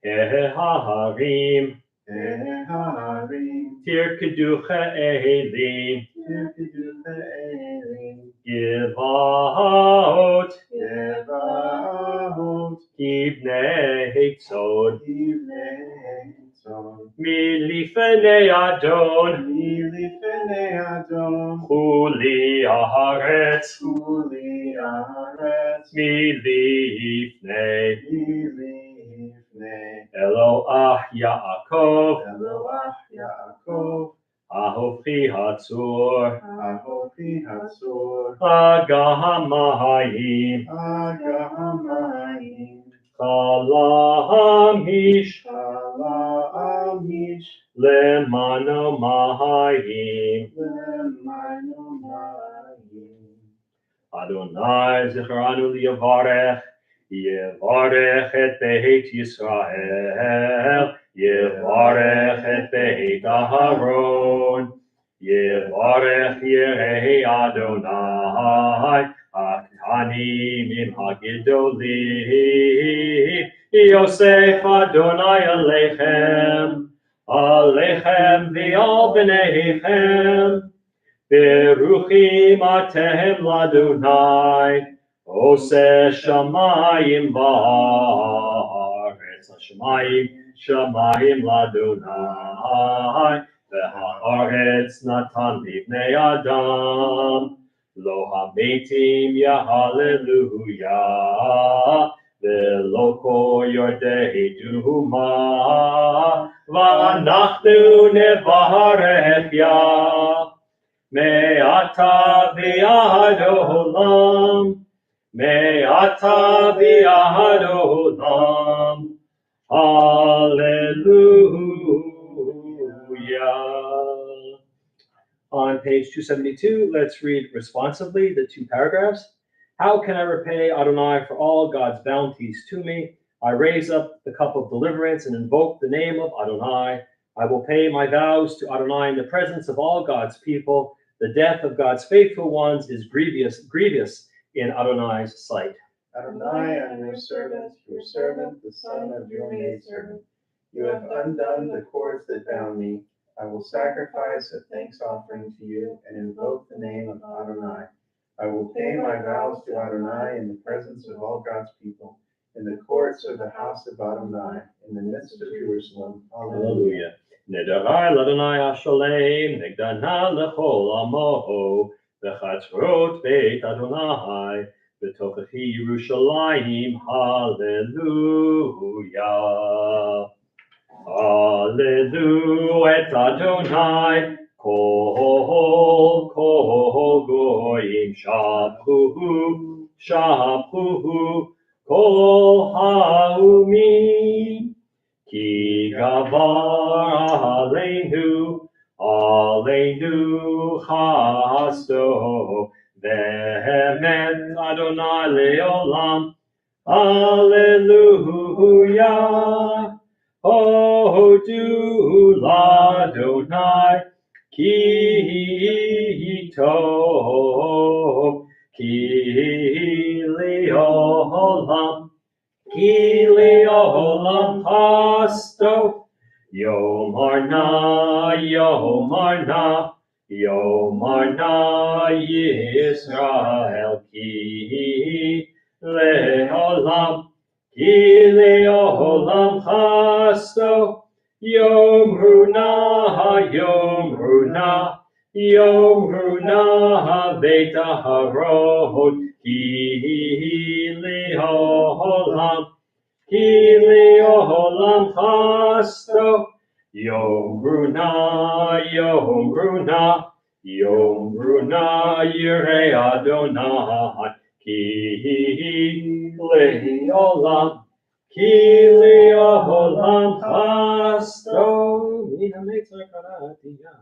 Eharim Eharim Tirkeducha Elim Tirkeducha Elim Givaot Yevaot Kivnei Tzon Kivnei Tzon Milifnei Adon Milifnei Adon Chuli Haaretz Uli Aretz Milifnei Milifnei Eloah Yaakov Eloah Yaakov Ahofchi Hatzor Ahopi Hasor Agahamayim Agahamayim Kalamish Kalamish Lemano Mahayim Lemanumayim Adonai Zichranu Liyavarech Yevarech et Beit Yisrael Yevarech et Beit Aharon Yevarech Yerei Adonai Aktanim im Hagidolim Yosef Adonai Aleichem Aleichem v'al b'neichem Beruchim atem l'Adonai Oseh shamayim v'haaretz shamayim l'Adonai v'haaretz natan livnei Adam lo hametim yahallelujah v'lo kol yordei duma v'anachnu nevarech Yah Me'ata v'ad olam, Me'ata v'ad olam, Hallelujah. On page 272, let's read responsively the two paragraphs. How can I repay Adonai for all God's bounties to me? I raise up the cup of deliverance and invoke the name of Adonai. I will pay my vows to Adonai in the presence of all God's people. The death of God's faithful ones is grievous in Adonai's sight. Adonai, I am your servant, the son of your maidservant. You have undone the cords that bound me. I will sacrifice a thanks offering to you and invoke the name of Adonai. I will pay my vows to Adonai in the presence of all God's people, in the courts of the house of Adonai, in the midst of Jerusalem. Hallelujah. Nedarai l'Adonai Hashalem, negdana lechol amo, v'chatzrot beit Adonai, v'tochachi Yerushalayim. Hallelujah. Hallelujah et Adonai, kol goyim shaphuhu, kol ha'umim. Ki gavar aleinu chasto, vehemet Adonai leolam. Hallelujah. Hodu l'Adonai, ki tov, ki leolam chasto. Yomarna Yisrael, ki leolam chasto. Yomruna beit aharot, ki leolam chasto. Yomruna yirei Adonai, ki leolam chasto. Mina mitzvah karatia.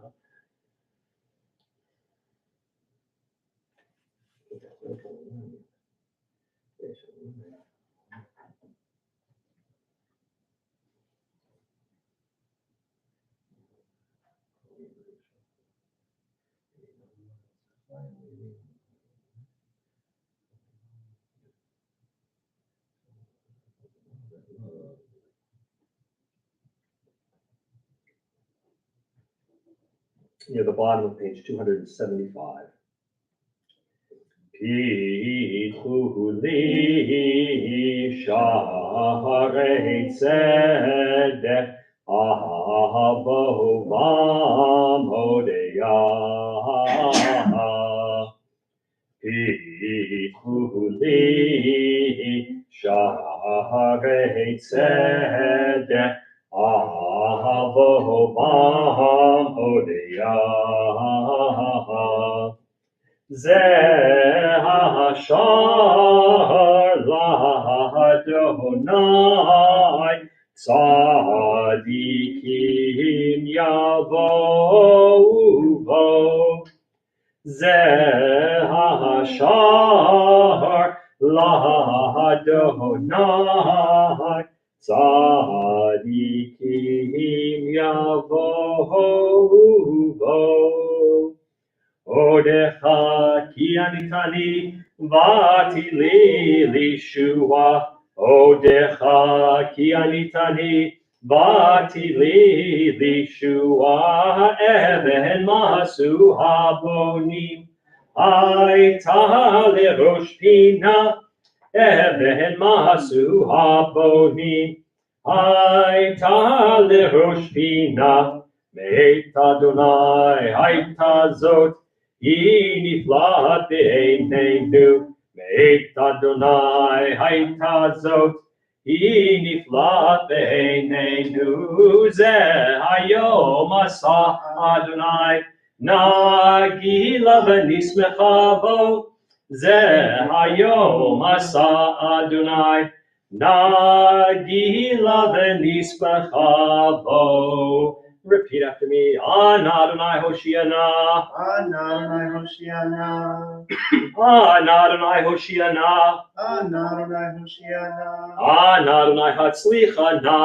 Near the bottom of page 275. Pichu li sharei tzedek, ahavo v'amodeyah. Pichu li sharei tzedek, ahavo v'amodeyah. Zeh hashar l'Adonai, tzadikim yavohu bo. Zeh hashar l'Adonai, tzadikim yavohu bo. Odecha ki anitani vati li lishua. Odecha ki anitani vati li lishua. Even masu habonim aita lerosh pina. Even masu habonim aita lerosh pina. Meit Adonai haita zot, hi niflat be'eineinu. Meit Adonai haita zot, hi niflat be'eineinu. Zeh hayom asa Adonai, nagila v'nismecha bo. Zeh hayom asa Adonai, nagila v'nismecha bo. Repeat after me. Ana Adonai Hoshiana. Ana Adonai Hoshiana. Ana Adonai Hoshiana. Ana Adonai Hoshiana. Ana Adonai Hatzlichana.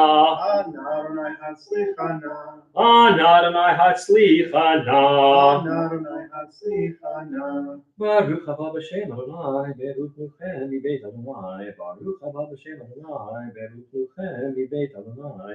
Ana Adonai Hatzlichana. Ana Adonai Hatzlichana. Ana Adonai Hatzlichana. Baruch haba b'shem Adonai, Baruch Luchem mibeit Adonai, Baruch haba b'shem Adonai, Baruch Luchem mibeit Adonai,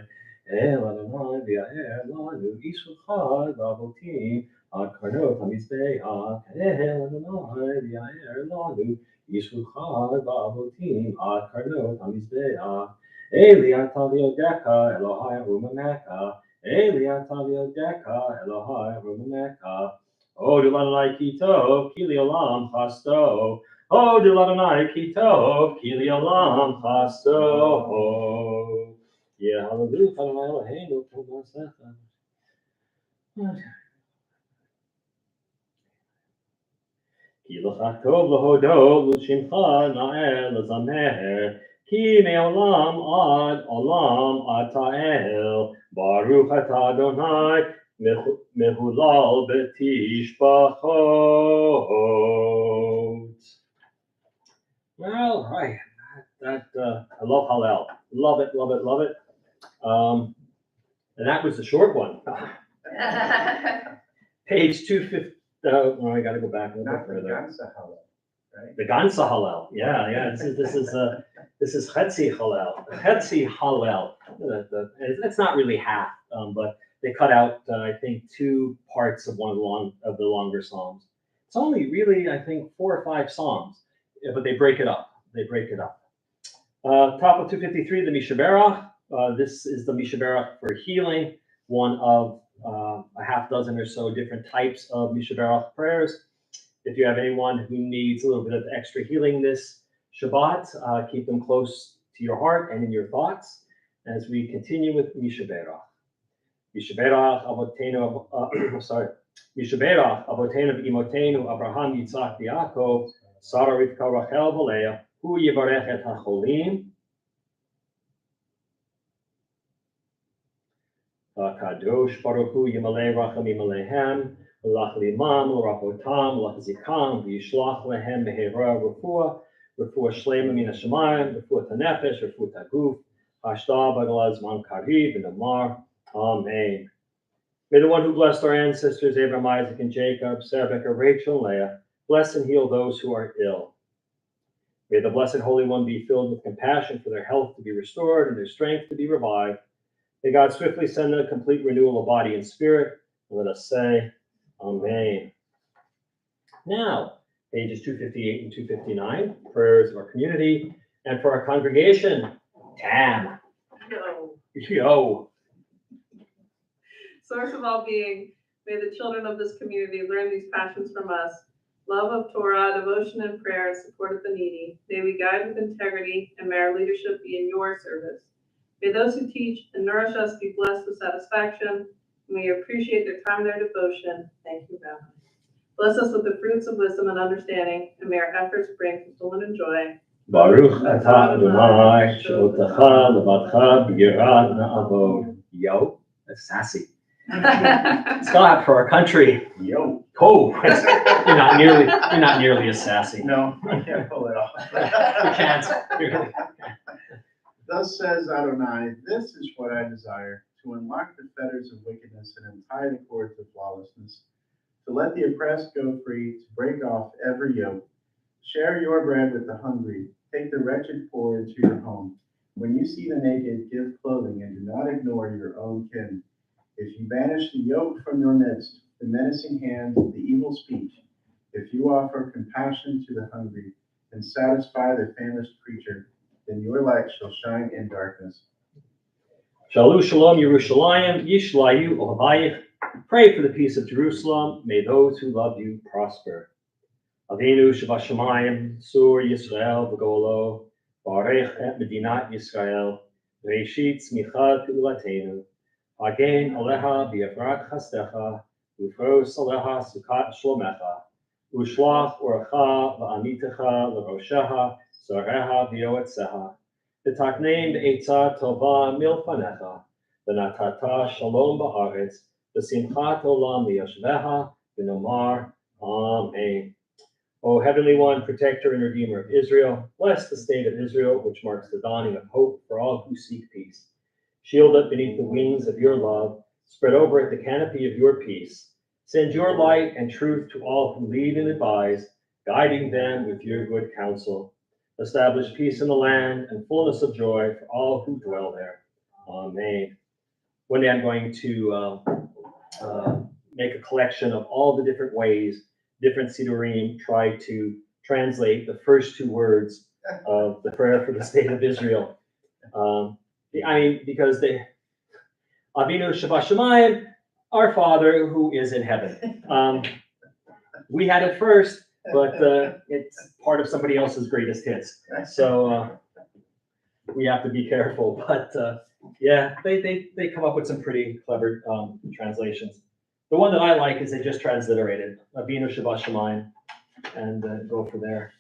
El Adonai v'yaher lanu yishuchad v'avotim, ad karnot hamizbeach, El Adonai v'yaher lanu yishuchad v'avotim, ad karnot hamizbeach, Eli ata v'yodecha, Elohai rumameka, Eli ata v'yodecha, Elohai rumameka, Oh, Duladonai Kitov, Kili Olam Chasto. Oh, Duladonai Kitov, Kili Olam Chasto. Yeah, hallelujah, Adonai Eloheinu, Kol Masecha. Ki l'chach tov l'hodo, l'shimcha na'el l'zamer. Ki me'olam ad olam ata'el. Baruch atah Adonai, mehulal betishbachot. Well, right, I love Hallel. Love it, love it, love it. And that was the short one. Page 250. Oh, I got to go back a little bit Not the further. Gansa Hallel, right? The Gansa Hallel, yeah. This is Chetzi Hallel. Chetzi Hallel. It's not really half, but they cut out I think 2 parts of one of the longer psalms. It's only really I think 4 or 5 psalms, but they break it up. Top of 253, the Mishaberach. This is the Mishaberach for healing, one of a half dozen or so different types of Mishaberach prayers. If you have anyone who needs a little bit of extra healing this Shabbat, keep them close to your heart and in your thoughts as we continue with Mishaberach. Mishaberach Avotenu, Mishaberach Avotenu Imotenu Abraham Yitzchak Yaakov Sarah Rivka Rachel V'Leah Hu Yivarech et HaCholim Kadosh Baruch Hu Yimalei Rachamim Alehem L'ach Limam L'Rachotam L'Chazikam V'Yishlach Lehem Mehera Refuah Shlema Min HaShamayim Refuah HaNefesh Refuah HaGuf Hashdah B'Gala Zman Kariv V'Namar Amen. May the one who blessed our ancestors Abraham, Isaac, and Jacob, Sarah, Rebekah, Rachel, and Leah, bless and heal those who are ill. May the Blessed Holy One be filled with compassion for their health to be restored and their strength to be revived. May God swiftly send a complete renewal of body and spirit. And let us say, Amen. Now, pages 258 and 259, prayers of our community and for our congregation. Tam. Yo. Source of all being, may the children of this community learn these passions from us. Love of Torah, devotion and prayer, and support of the needy. May we guide with integrity, and may our leadership be in your service. May those who teach and nourish us be blessed with satisfaction. May we appreciate their time and their devotion. Thank you, Rabbi. Bless us with the fruits of wisdom and understanding, and may our efforts bring fulfillment and joy. Baruch atah Adonai, she'otecha levatcha b'yirat na'avod. Yo, that's sassy. Scott, for our country. Yo. Oh, you're not nearly as sassy. No, I can't pull it off. You can't. Really. Thus says Adonai, this is what I desire, to unlock the fetters of wickedness and untie the cords of lawlessness, to let the oppressed go free, to break off every yoke. Share your bread with the hungry, take the wretched poor into your home. When you see the naked, give clothing, and do not ignore your own kin. If you banish the yoke from your midst, the menacing hand, the evil speech, if you offer compassion to the hungry and satisfy the famished creature, then your light shall shine in darkness. Shalu Shalom Yerushalayim, Yishlayu Ohavayich. Pray for the peace of Jerusalem. May those who love you prosper. Avinu Shabashamayim, Sur Yisrael V'Golo, Barech et Medinat Yisrael, Reishit Smicha Tu'ulatenu, Hagen Aleha B'Yavrat Chastecha, Ufros Aleha Sukat Shlomecha, Ushlach Orcha V'Amitecha L'Rosheha, Sareha V'Yoetzeha, V'Taknein B'Eitzah Tova Milfanecha, v'natata shalom ba'aretz, v'simchat olam liyashveha, v'nomar Amen. O Heavenly One, Protector and Redeemer of Israel, bless the state of Israel, which marks the dawning of hope for all who seek peace. Shield it beneath the wings of your love, spread over it the canopy of your peace. Send your light and truth to all who lead and advise, guiding them with your good counsel. Establish peace in the land and fullness of joy for all who dwell there. Amen. One day I'm going to make a collection of all the different ways different Sidurim try to translate the first two words of the prayer for the state of Israel. Because Avinu Shabbat Shemayim, our Father who is in heaven. We had it first, but it's part of somebody else's greatest hits. So we have to be careful. But they come up with some pretty clever translations. The one that I like is they just transliterated Avinu Shabbat Shemayim and go for there.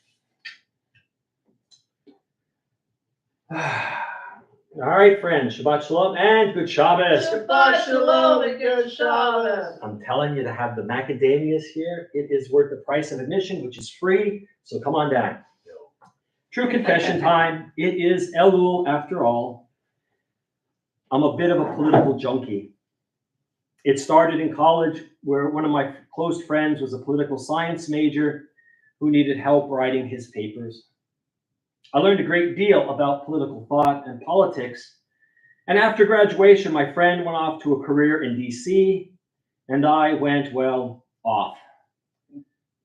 All right, friends, Shabbat Shalom and good Shabbos. Shabbat Shalom and good Shabbos. I'm telling you to have the macadamias here. It is worth the price of admission, which is free. So come on down. True confession time. It is Elul after all. I'm a bit of a political junkie. It started in college where one of my close friends was a political science major who needed help writing his papers. I learned a great deal about political thought and politics. And after graduation, my friend went off to a career in DC, and I went, off.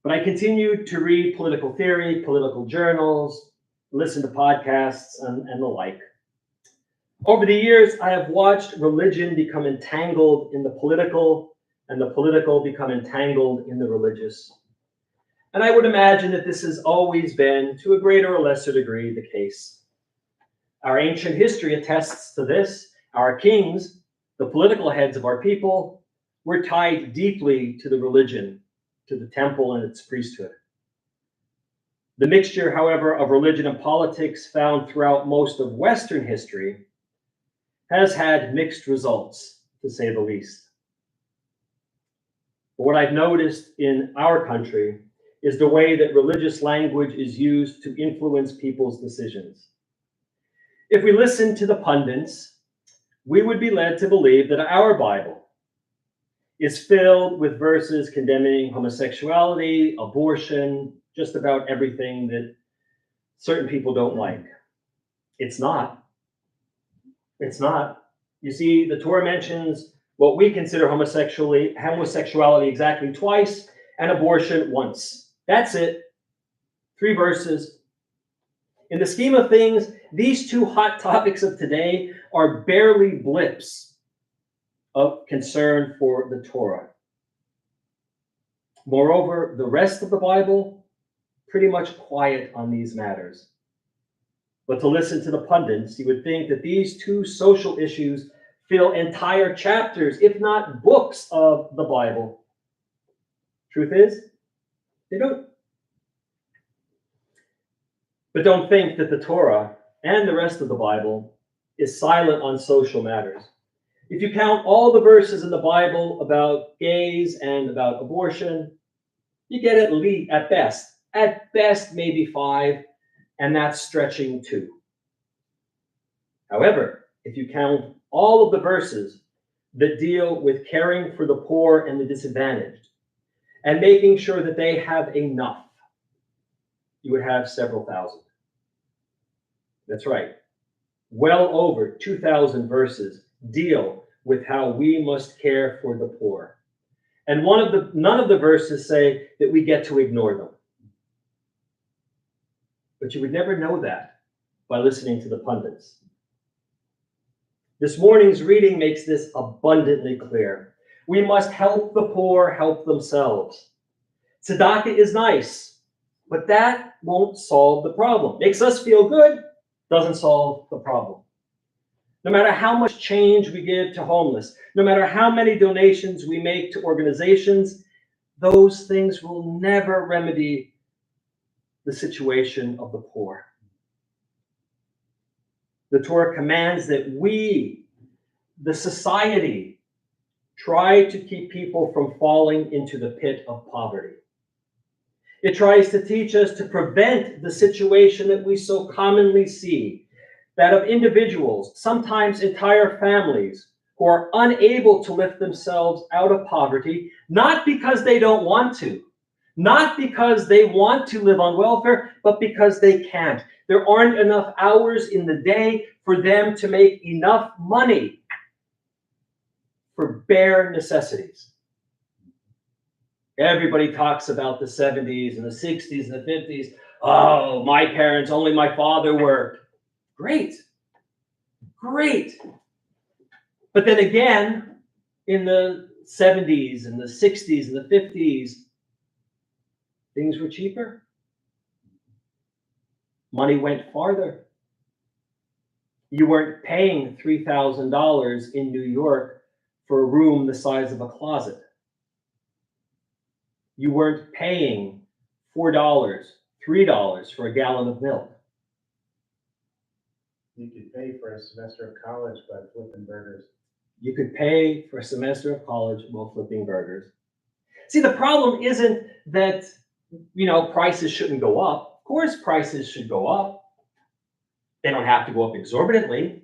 But I continued to read political theory, political journals, listen to podcasts, and the like. Over the years, I have watched religion become entangled in the political, and the political become entangled in the religious. And I would imagine that this has always been, to a greater or lesser degree, the case. Our ancient history attests to this. Our kings, the political heads of our people, were tied deeply to the religion, to the temple and its priesthood. The mixture, however, of religion and politics found throughout most of Western history has had mixed results, to say the least. But what I've noticed in our country is the way that religious language is used to influence people's decisions. If we listen to the pundits, we would be led to believe that our Bible is filled with verses condemning homosexuality, abortion, just about everything that certain people don't like. It's not. It's not. You see, the Torah mentions what we consider homosexuality exactly twice, and abortion once. That's it. 3 verses. In the scheme of things, these 2 hot topics of today are barely blips of concern for the Torah. Moreover, the rest of the Bible, pretty much quiet on these matters. But to listen to the pundits, you would think that these 2 social issues fill entire chapters, if not books, of the Bible. Truth is, they don't. But don't think that the Torah and the rest of the Bible is silent on social matters. If you count all the verses in the Bible about gays and about abortion, you get at best maybe 5, and that's stretching 2. However, if you count all of the verses that deal with caring for the poor and the disadvantaged, and making sure that they have enough, you would have several thousand. That's right. Well over 2,000 verses deal with how we must care for the poor. And none of the verses say that we get to ignore them. But you would never know that by listening to the pundits. This morning's reading makes this abundantly clear. We must help the poor help themselves. Tzedakah is nice, but that won't solve the problem. Makes us feel good, doesn't solve the problem. No matter how much change we give to homeless, no matter how many donations we make to organizations, those things will never remedy the situation of the poor. The Torah commands that we the society try to keep people from falling into the pit of poverty. It tries to teach us to prevent the situation that we so commonly see, that of individuals, sometimes entire families, who are unable to lift themselves out of poverty, not because they don't want to, not because they want to live on welfare, but because they can't. There aren't enough hours in the day for them to make enough money for bare necessities. Everybody talks about the 70s and the 60s and the 50s. Oh, my parents, only my father worked. Great. Great. But then again, in the 70s and the 60s and the 50s, things were cheaper. Money went farther. You weren't paying $3,000 in New York for a room the size of a closet. You weren't paying $4, $3 for a gallon of milk. You could pay for a semester of college by flipping burgers. You could pay for a semester of college while flipping burgers. See, the problem isn't that, prices shouldn't go up. Of course, prices should go up. They don't have to go up exorbitantly.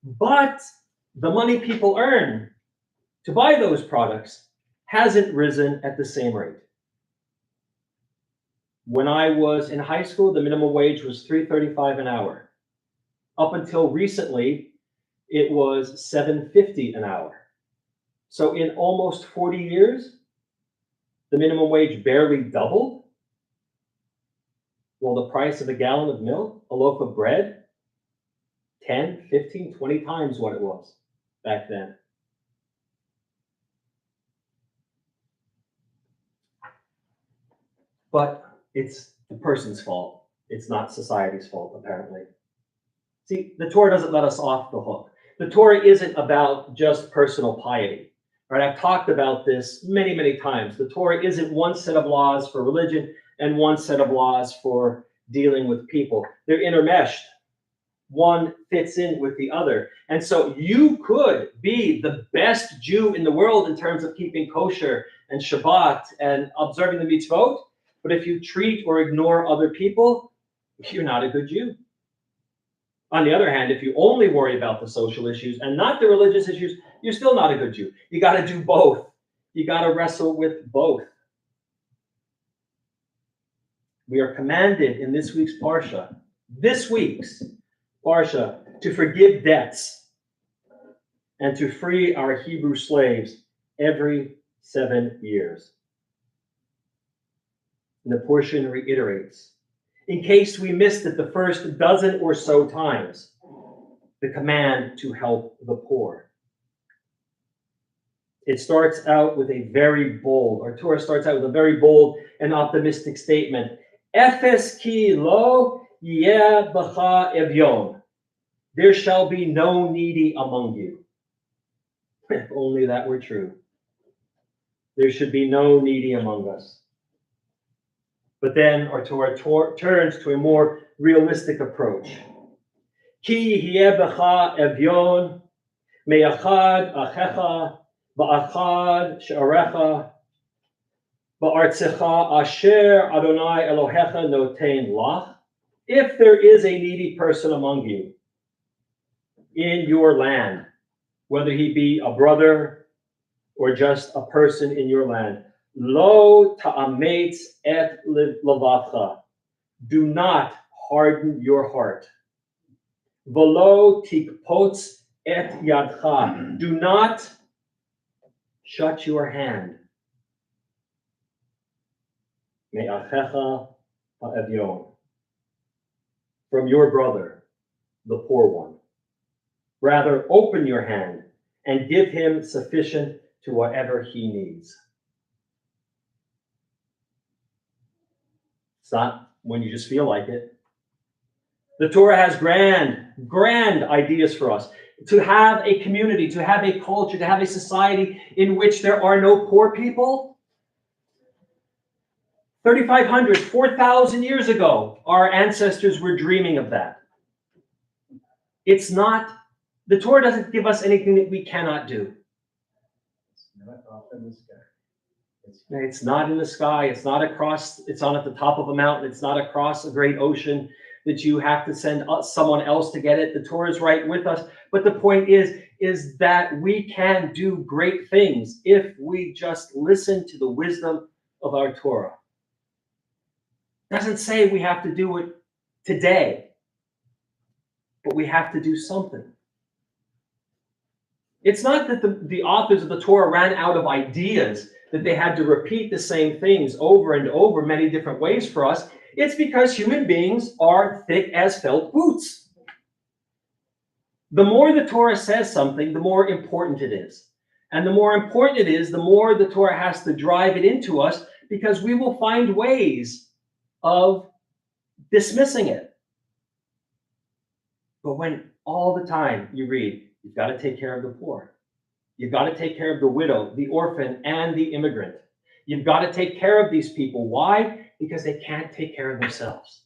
But the money people earn to buy those products hasn't risen at the same rate. When I was in high school, the minimum wage was $3.35 an hour. Up until recently, it was $7.50 an hour. So in almost 40 years, the minimum wage barely doubled. Well, the price of a gallon of milk, a loaf of bread, 10, 15, 20 times what it was back then. But it's the person's fault. It's not society's fault, apparently. See, the Torah doesn't let us off the hook. The Torah isn't about just personal piety. Right? I've talked about this many, many times. The Torah isn't one set of laws for religion and one set of laws for dealing with people. They're intermeshed. One fits in with the other. And so you could be the best Jew in the world in terms of keeping kosher and Shabbat and observing the mitzvot, but if you treat or ignore other people, you're not a good Jew. On the other hand, if you only worry about the social issues and not the religious issues, you're still not a good Jew. You got to do both. You got to wrestle with both. We are commanded in this week's Parsha, to forgive debts and to free our Hebrew slaves every 7 years. And the portion reiterates, in case we missed it the first dozen or so times, the command to help the poor. It starts out with a very bold, or Torah starts out with a very bold and optimistic statement. Efes ki lo yeh b'cha evyon. There shall be no needy among you. If only that were true. There should be no needy among us. But then our Torah turns to a more realistic approach. Ki yeh b'cha evyon me'achad achecha ba'achad she'arecha ba'artzecha asher Adonai Elohecha noten lach. If there is a needy person among you in your land, whether he be a brother or just a person in your land, lo ta'ametz et levavcha. Do not harden your heart. Velo tikpotz et yadcha. Do not shut your hand. Me'achecha ha'evyon. From your brother, the poor one. Rather, open your hand and give him sufficient to whatever he needs. It's not when you just feel like it. The Torah has grand ideas for us. To have a community, to have a culture, to have a society in which there are no poor people. 3,500, 4,000 years ago, our ancestors were dreaming of that. It's not The Torah doesn't give us anything that we cannot do. It's not off in the sky. It's not in the sky. It's not across, it's not at the top of a mountain. It's not across a great ocean that you have to send someone else to get it. The Torah is right with us. But the point is that we can do great things if we just listen to the wisdom of our Torah. It doesn't say we have to do it today, but we have to do something. It's not that the authors of the Torah ran out of ideas, that they had to repeat the same things over and over many different ways for us. It's because human beings are thick as felt boots. The more the Torah says something, the more important it is. And the more important it is, the more the Torah has to drive it into us, because we will find ways of dismissing it. But when all the time you read, you've got to take care of the poor. You've got to take care of the widow, the orphan, and the immigrant. You've got to take care of these people. Why? Because they can't take care of themselves.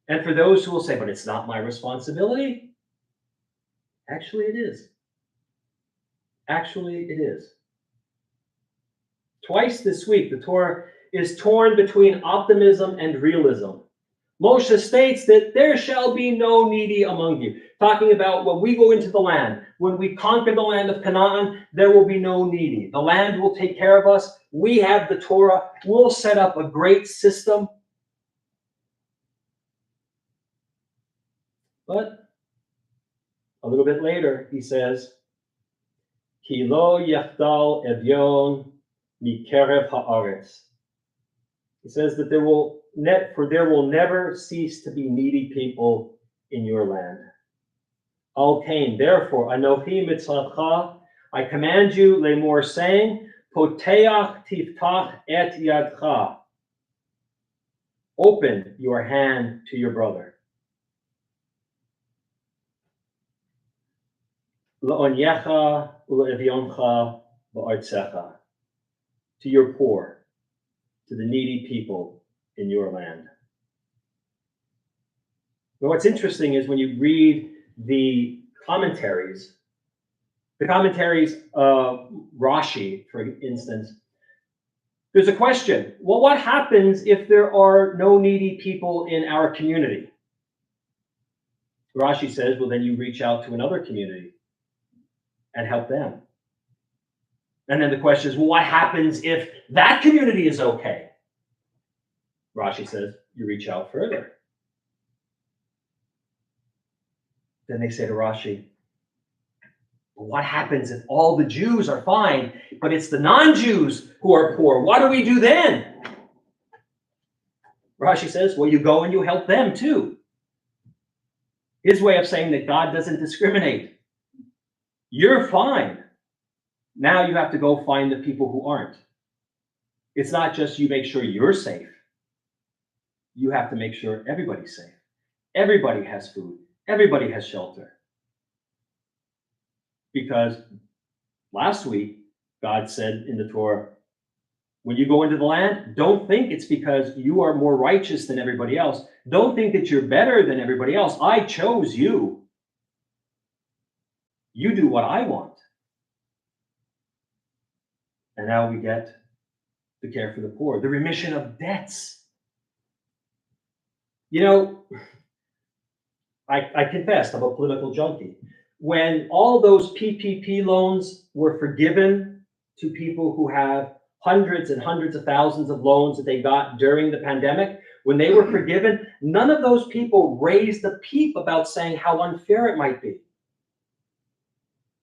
And for those who will say, but it's not my responsibility, actually it is. Actually it is. Twice this week, the Torah is torn between optimism and realism. Moshe states that there shall be no needy among you. Talking about when we go into the land, when we conquer the land of Canaan, there will be no needy. The land will take care of us. We have the Torah. We'll set up a great system. But a little bit later, he says, Ki lo yafdal evyon mikerev haaretz. He says that there will never cease to be needy people in your land. Al kain, therefore, anochi mitzvahcha, I command you, lemor, saying, poteach tiftach et yadcha. Open your hand to your brother. La'onyecha u'le'evyoncha ba'artzecha. To your poor, to the needy people in your land. But what's interesting is when you read the commentaries of Rashi, for instance, there's a question. Well, what happens if there are no needy people in our community? Rashi says, well, then you reach out to another community and help them. And then the question is, well, what happens if that community is okay? Rashi says, you reach out further. Then they say to Rashi, well, what happens if all the Jews are fine, but it's the non-Jews who are poor? What do we do then? Rashi says, well, you go and you help them too. His way of saying that God doesn't discriminate. You're fine. Now you have to go find the people who aren't. It's not just you make sure you're safe. You have to make sure everybody's safe. Everybody has food. Everybody has shelter. Because last week, God said in the Torah, when you go into the land, don't think it's because you are more righteous than everybody else. Don't think that you're better than everybody else. I chose you. You do what I want. And now we get to care for the poor, the remission of debts. You know, I confess, I'm a political junkie. When all those PPP loans were forgiven to people who have hundreds and hundreds of thousands of loans that they got during the pandemic, when they were forgiven, none of those people raised a peep about saying how unfair it might be.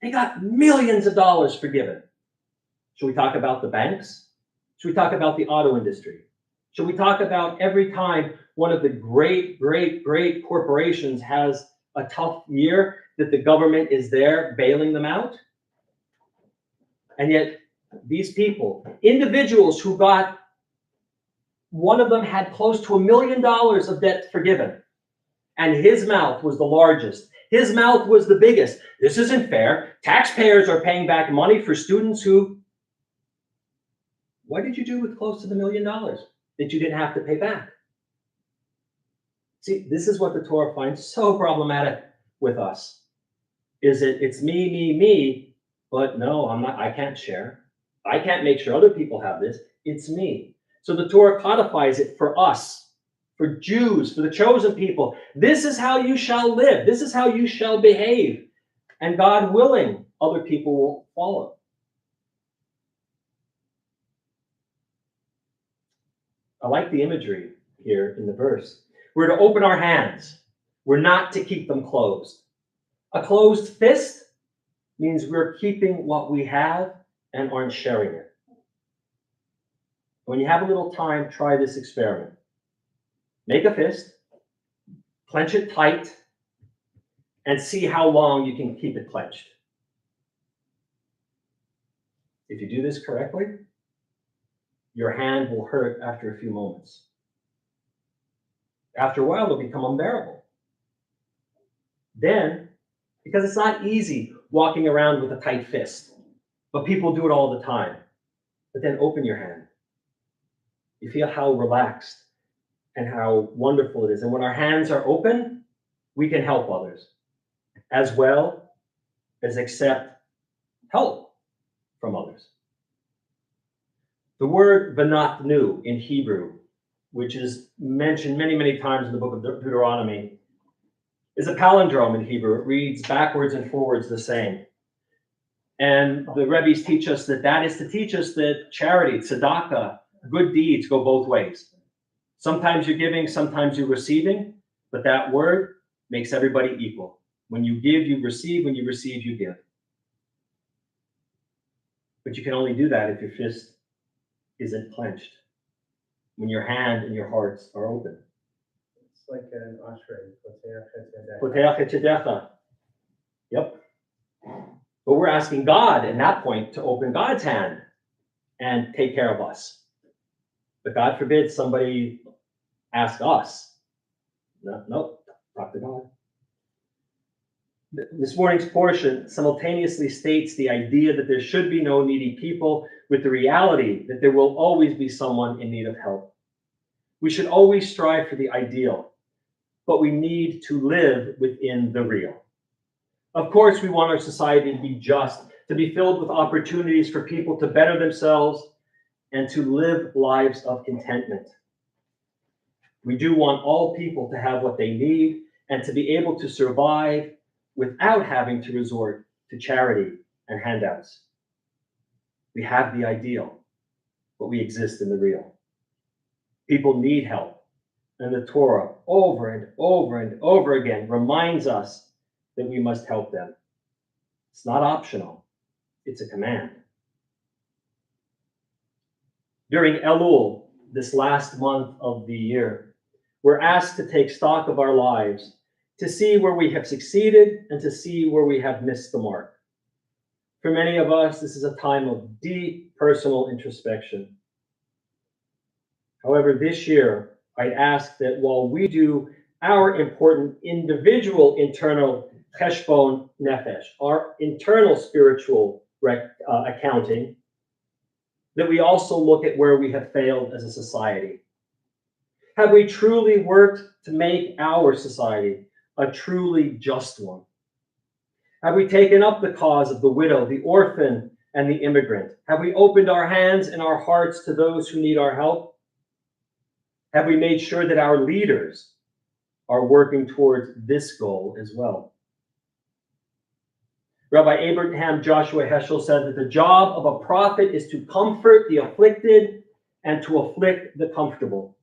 They got millions of dollars forgiven. Should we talk about the banks? Should we talk about the auto industry? Should we talk about every time one of the great corporations has a tough year that the government is there bailing them out? And yet these people, individuals who got, one of them had close to $1 million of debt forgiven. And his mouth was the largest. His mouth was the biggest. This isn't fair. Taxpayers are paying back money for students who, what did you do with close to the $1 million that you didn't have to pay back? See, this is what the Torah finds so problematic with us. Is it's me, but no, I can't share. I can't make sure other people have this. It's me. So the Torah codifies it for us, for Jews, for the chosen people. This is how you shall live. This is how you shall behave. And God willing, other people will follow. I like the imagery here in the verse. We're to open our hands. We're not to keep them closed. A closed fist means we're keeping what we have and aren't sharing it. When you have a little time, try this experiment. Make a fist, clench it tight, and see how long you can keep it clenched. If you do this correctly, your hand will hurt after a few moments. After a while, it'll become unbearable. Then, because it's not easy walking around with a tight fist, but people do it all the time. But then open your hand. You feel how relaxed and how wonderful it is. And when our hands are open, we can help others, as well as accept help from others. The word venatnu in Hebrew, which is mentioned many, many times in the book of Deuteronomy, is a palindrome in Hebrew. It reads backwards and forwards the same. And the Rebbe's teach us that is to teach us that charity, tzedakah, good deeds go both ways. Sometimes you're giving, sometimes you're receiving, but that word makes everybody equal. When you give, you receive. When you receive, you give. But you can only do that if your fist isn't clenched, when your hand and your hearts are open. It's like an ashrei. Poteach et yadecha. Yep. But we're asking God at that point to open God's hand and take care of us. But God forbid somebody ask us. No, talk to God. This morning's portion simultaneously states the idea that there should be no needy people, with the reality that there will always be someone in need of help. We should always strive for the ideal, but we need to live within the real. Of course, we want our society to be just, to be filled with opportunities for people to better themselves and to live lives of contentment. We do want all people to have what they need and to be able to survive without having to resort to charity and handouts. We have the ideal, but we exist in the real. People need help, and the Torah over and over and over again reminds us that we must help them. It's not optional, it's a command. During Elul, this last month of the year, we're asked to take stock of our lives, to see where we have succeeded and to see where we have missed the mark. For many of us, this is a time of deep personal introspection. However, this year, I'd ask that while we do our important individual internal cheshbon nefesh, our internal spiritual accounting, that we also look at where we have failed as a society. Have we truly worked to make our society a truly just one? Have we taken up the cause of the widow, the orphan, and the immigrant? Have we opened our hands and our hearts to those who need our help? Have we made sure that our leaders are working towards this goal as well? Rabbi Abraham Joshua Heschel said that the job of a prophet is to comfort the afflicted and to afflict the comfortable.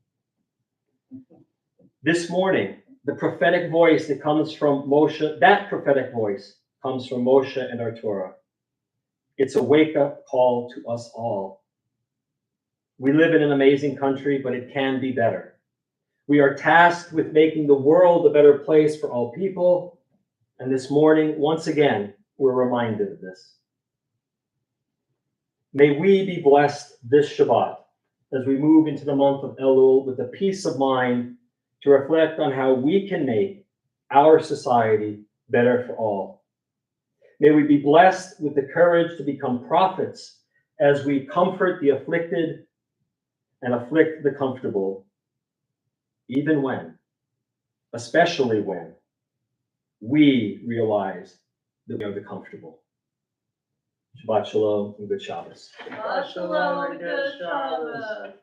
This morning, the prophetic voice that comes from Moshe, that prophetic voice comes from Moshe and our Torah. It's a wake-up call to us all. We live in an amazing country, but it can be better. We are tasked with making the world a better place for all people, and this morning, once again, we're reminded of this. May we be blessed this Shabbat as we move into the month of Elul with a peace of mind to reflect on how we can make our society better for all. May we be blessed with the courage to become prophets as we comfort the afflicted and afflict the comfortable, even when, especially when, we realize the way of the comfortable. Shabbat Shalom and good Shabbos. Shabbat Shalom and good Shabbos.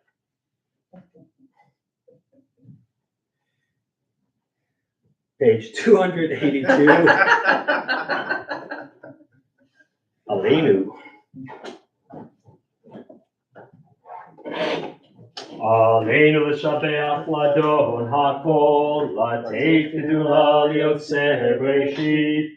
Page 282. Aleinu. Aleinu l'shabeach ladon hakol, lateit gedula liyotzeh breshit,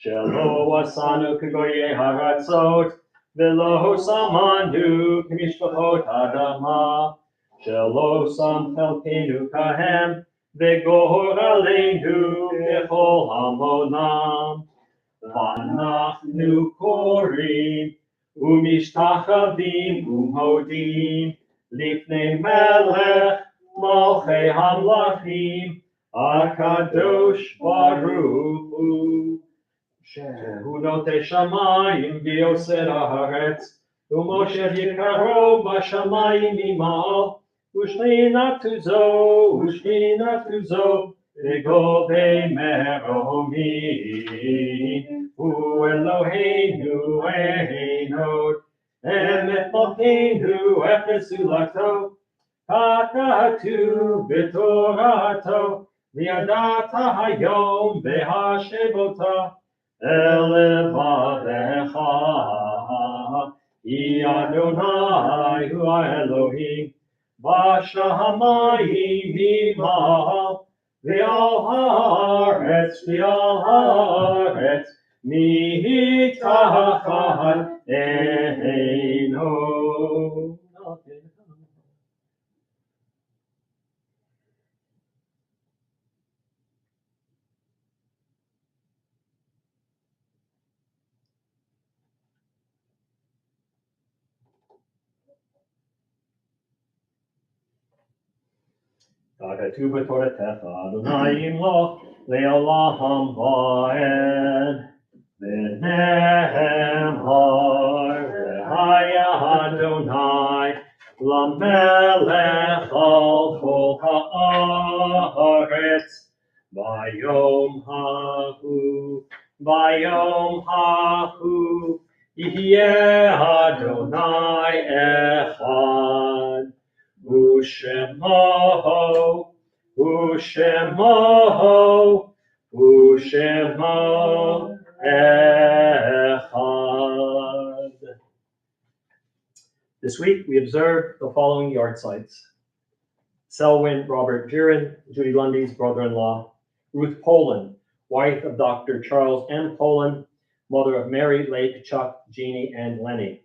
shelo asanu k'goyei haratzot, velo samanu k'mishpachot adama, shelo samtelkenu kahem, v'gor aleinu b'chol hamonam, v'anachnu korim, umishtachavim umodim, Lifnei melech malchei hamlachim akadosh baruch hu shehu notei shamayim v'yoser haaretz u'mosher yikaro b'shamayim imal u'shninatu zo v'govei meromim hu Eloheinu einod Emet Malkeinu Efes Ulato Kakatu B'Torato V'yadata Hayom V'Hashemota Elevavecha Hi Adonai Hu Elohim V'Shamayim Imal V'Al Haaretz Mitachat Eino. Kakatu b'toratecha Adonai imloch le'olam va'ed. V'nehemar v'haya Adonai lamelech al kol haaretz v'yom hahu yihyeh Adonai echad U'shemo Echad. This week we observe the following yard sites. Selwyn Robert Jiren, Judy Lundy's brother-in-law. Ruth Poland, wife of Dr. Charles M. Poland, mother of Mary, Lake, Chuck, Jeannie, and Lenny.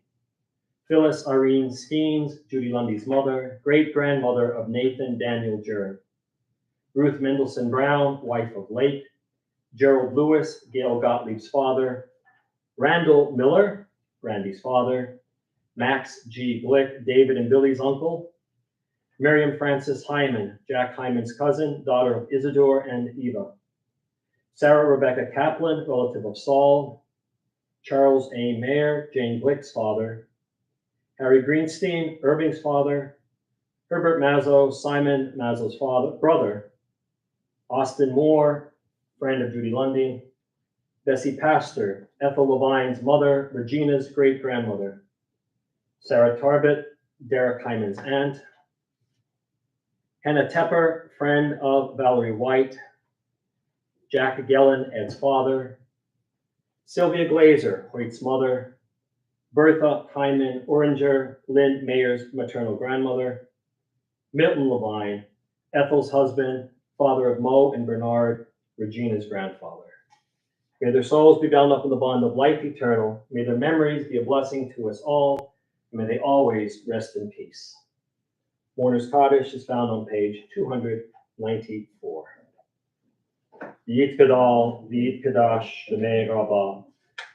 Phyllis Irene Skeens, Judy Lundy's mother, great-grandmother of Nathan Daniel Jiren. Ruth Mendelson Brown, wife of Lake. Gerald Lewis, Gail Gottlieb's father. Randall Miller, Randy's father. Max G. Glick, David and Billy's uncle. Miriam Frances Hyman, Jack Hyman's cousin, daughter of Isidore and Eva. Sarah Rebecca Kaplan, relative of Saul. Charles A. Mayer, Jane Glick's father. Harry Greenstein, Irving's father. Herbert Mazzo, Simon Mazzo's brother. Austin Moore, friend of Judy Lundy. Bessie Pastor, Ethel Levine's mother, Regina's great-grandmother. Sarah Tarbett, Derek Hyman's aunt. Hannah Tepper, friend of Valerie White. Jack Gellen, Ed's father. Sylvia Glazer, Hoyt's mother. Bertha Hyman Oringer, Lynn Mayer's maternal grandmother. Milton Levine, Ethel's husband, father of Mo and Bernard, Regina's grandfather. May their souls be bound up in the bond of life eternal. May their memories be a blessing to us all. And may they always rest in peace. Mourner's Kaddish is found on page 294. Yitkadal, Yitkadash, Shemei Rabbah,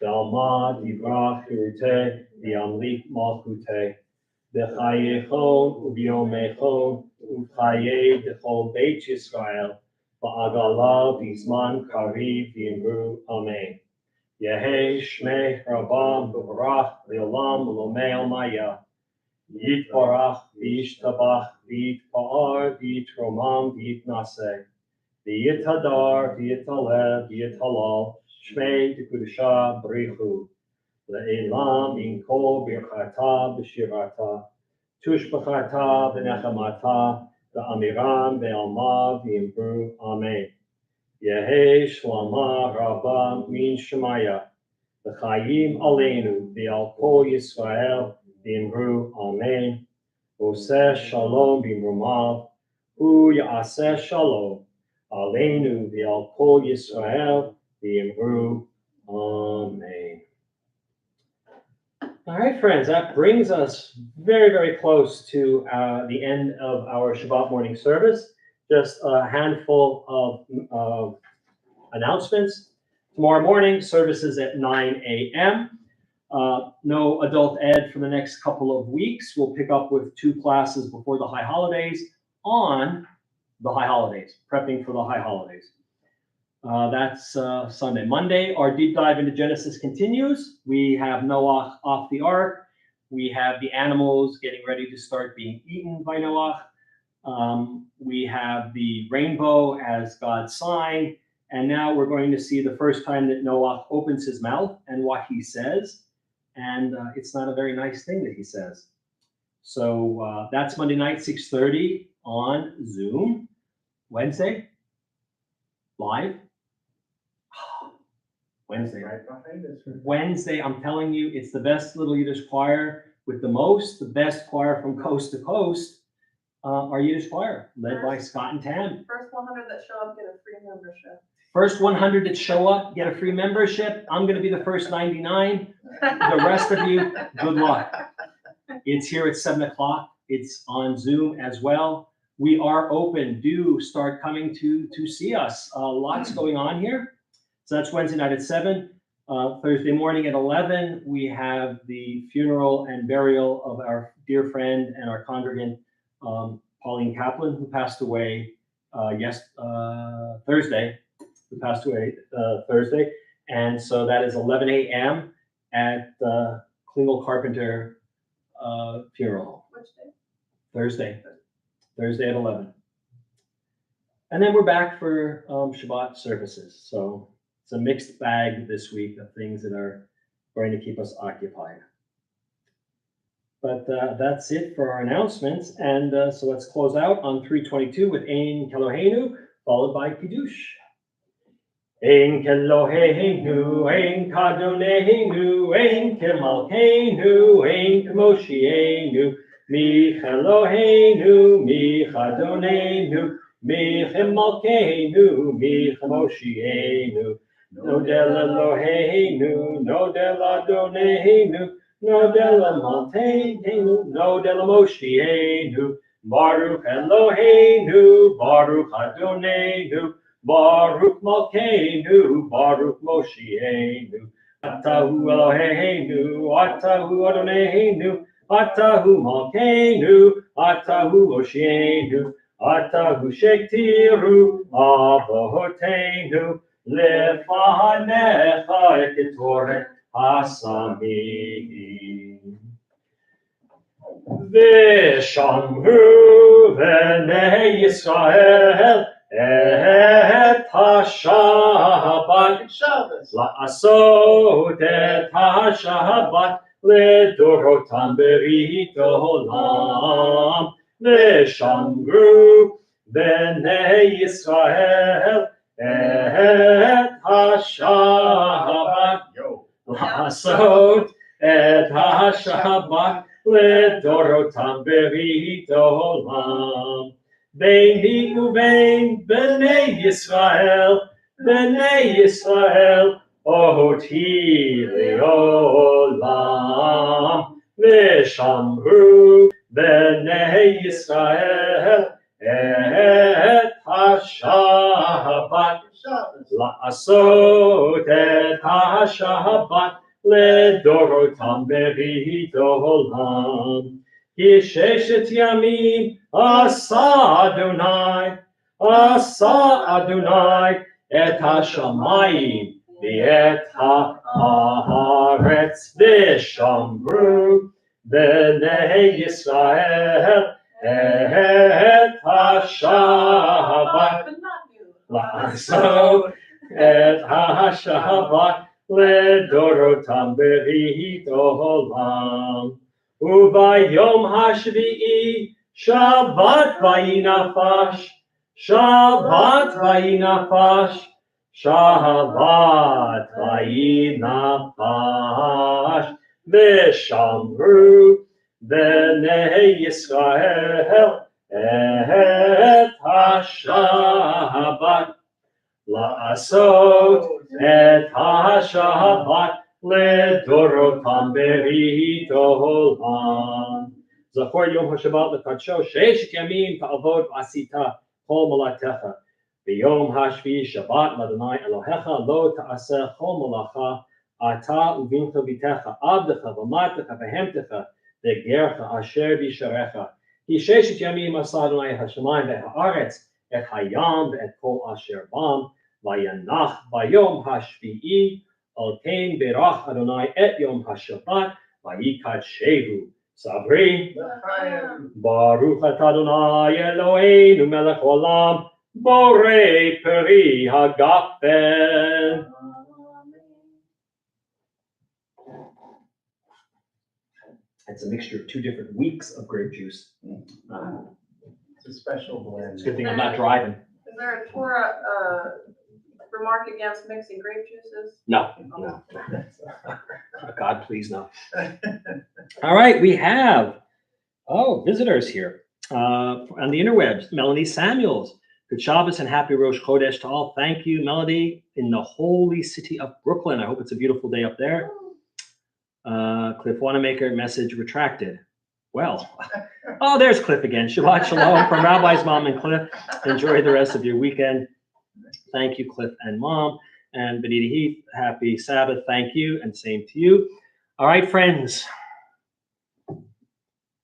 Dalma, Divrach, Hirute, Yamlik, Malkute, Bechayechon, Ubiomechon, Uchaye, Dechol Beit Yisrael, Ba'agala, Vizman, Kariv, V'imru, Amen. Yehe, Shmei, Rabbah, B'varach, Le'olam, L'omei Maya. Yitbarach, V'yishtabach, V'yitpa'ar, V'yitromam, V'yitnaseh. V'yitadar, V'yitaleh, V'yitalal, Shmei Tekudusha Brichu. Le'elam in kol birchata b'shirata. Tushbachata v'nechamata. Ve'amiram ve'alma v'imru. Amen. Yehi shlama rabba min shemaya. V'chayim aleinu v'al kol Yisrael v'imru. Amen. Oseh shalom b'imrumav. Hu ya'aseh shalom. Aleinu v'al kol Yisrael v'imru. Amen. All right, friends, that brings us very, very close to the end of our Shabbat morning service. Just a handful of announcements. Tomorrow morning, services at 9 a.m. No adult ed for the next couple of weeks. We'll pick up with 2 classes before the high holidays on the high holidays, prepping for the high holidays. That's Sunday. Monday, our deep dive into Genesis continues. We have Noah off the ark. We have the animals getting ready to start being eaten by Noah. We have the rainbow as God's sign. And now we're going to see the first time that Noah opens his mouth and what he says. And it's not a very nice thing that he says. So that's Monday night, 6:30 on Zoom. Wednesday, live. Wednesday. Right behind us. Wednesday, I'm telling you, it's the best little Yiddish choir with the best choir from coast to coast. Our Yiddish choir, led by Scott and Tam. First 100 that show up get a free membership. First 100 that show up get a free membership. I'm going to be the first 99. The rest of you, good luck. It's here at 7 o'clock. It's on Zoom as well. We are open. Do start coming to see us. Lots going on here. So that's Wednesday night at 7. Thursday morning at 11, we have the funeral and burial of our dear friend and our congregant, Pauline Kaplan, who passed away Thursday. Who passed away Thursday. And so that is 11 a.m. at the Klingel Carpenter funeral. Which day? Thursday at 11. And then we're back for Shabbat services. So it's a mixed bag this week of things that are going to keep us occupied. But that's it for our announcements. And so let's close out on 322 with Ein Keloheinu, followed by Kiddush. Ein Keloheinu, Ein Kadoneinu, Ein Kemalkeinu, Ein Kemoshienu, Mi Keloheinu, Mi Chadoneinu, Mi Chemalkeinu, Mi Chemoshienu, Nodel Eloheinu, Nodel Adoneinu, Nodel Malkeinu, Nodel Moshienu, Baruch Eloheinu, Baruch Adoneinu, Baruch Malkeinu, Baruch Moshienu, Atahu Eloheinu, Atahu Adoneinu, Atahu Malkeinu, Atahu Moshienu, Atahu Shektiru, Avoteinu, Lefanecha Eketoret Hasamim. Vishamru V'nei Yisrael et HaShabbat La'asot et HaShabbat Ledorotam Berit Olam Vishamru V'nei Yisrael et HaShabbat La'asot et HaShabbat Ledorotam Berit Olam Beini uvein B'nei Yisrael Oti Le'olam V'shamru B'nei Yisrael et HaShabbat La'asot et HaShabbat Ledorotam Berit Olam Yisheshet Yamim Asa Adonai et HaShamayim V'et HaAretz V'shamru B'nei Yisrael et HaShabbat La'asot et HaShabbat Shabbat לדורותם ברית עולם. וביום השביעי שבת ויהי נפש, שבת ויהי נפש, שבת ויהי נפש, ושמרו בני ישראל את השבת, לעשות את השבת לדורותם ברית עולם. זכור יום השבת לקדשו, ששת ימים תעבוד ועשית כל מלאכתך. ביום השביעי שבת לאדוני אלוהיך לא תעשה כל מלאכה, אתה ובנך ביתך, עבדך ומתך בהמתך וגרך אשר בשעריך. כי ששת ימים עשה אדוני השמיים והארץ, את הים ואת כל אשר בם, וינח ביום השביעי, על כן ברך אדוני את יום השבת, ויקדשהו. סברי, ברוך אתה אדוני אלוהינו מלך עולם, בורא פרי הגפן. It's a mixture of 2 different weeks of grape juice. It's a special blend. It's a good thing I'm not driving. Is there a Torah remark against mixing grape juices? No. God, please no. All right, we have, visitors here on the interwebs. Melanie Samuels. Good Shabbos and happy Rosh Chodesh to all. Thank you, Melody, in the holy city of Brooklyn. I hope it's a beautiful day up there. Cliff Wanamaker, message retracted. Well, there's Cliff again. Shabbat Shalom from Rabbi's mom and Cliff. Enjoy the rest of your weekend. Thank you, Cliff and mom. And Benita Heath, happy Sabbath. Thank you, and same to you. All right, friends.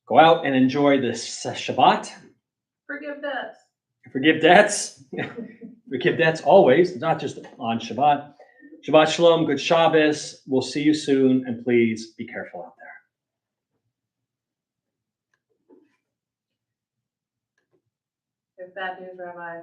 Go out and enjoy this Shabbat. Forgive debts. Forgive debts. Forgive debts always, not just on Shabbat. Shabbat Shalom, good Shabbos. We'll see you soon, and please be careful out there. There's bad news, Rabbi.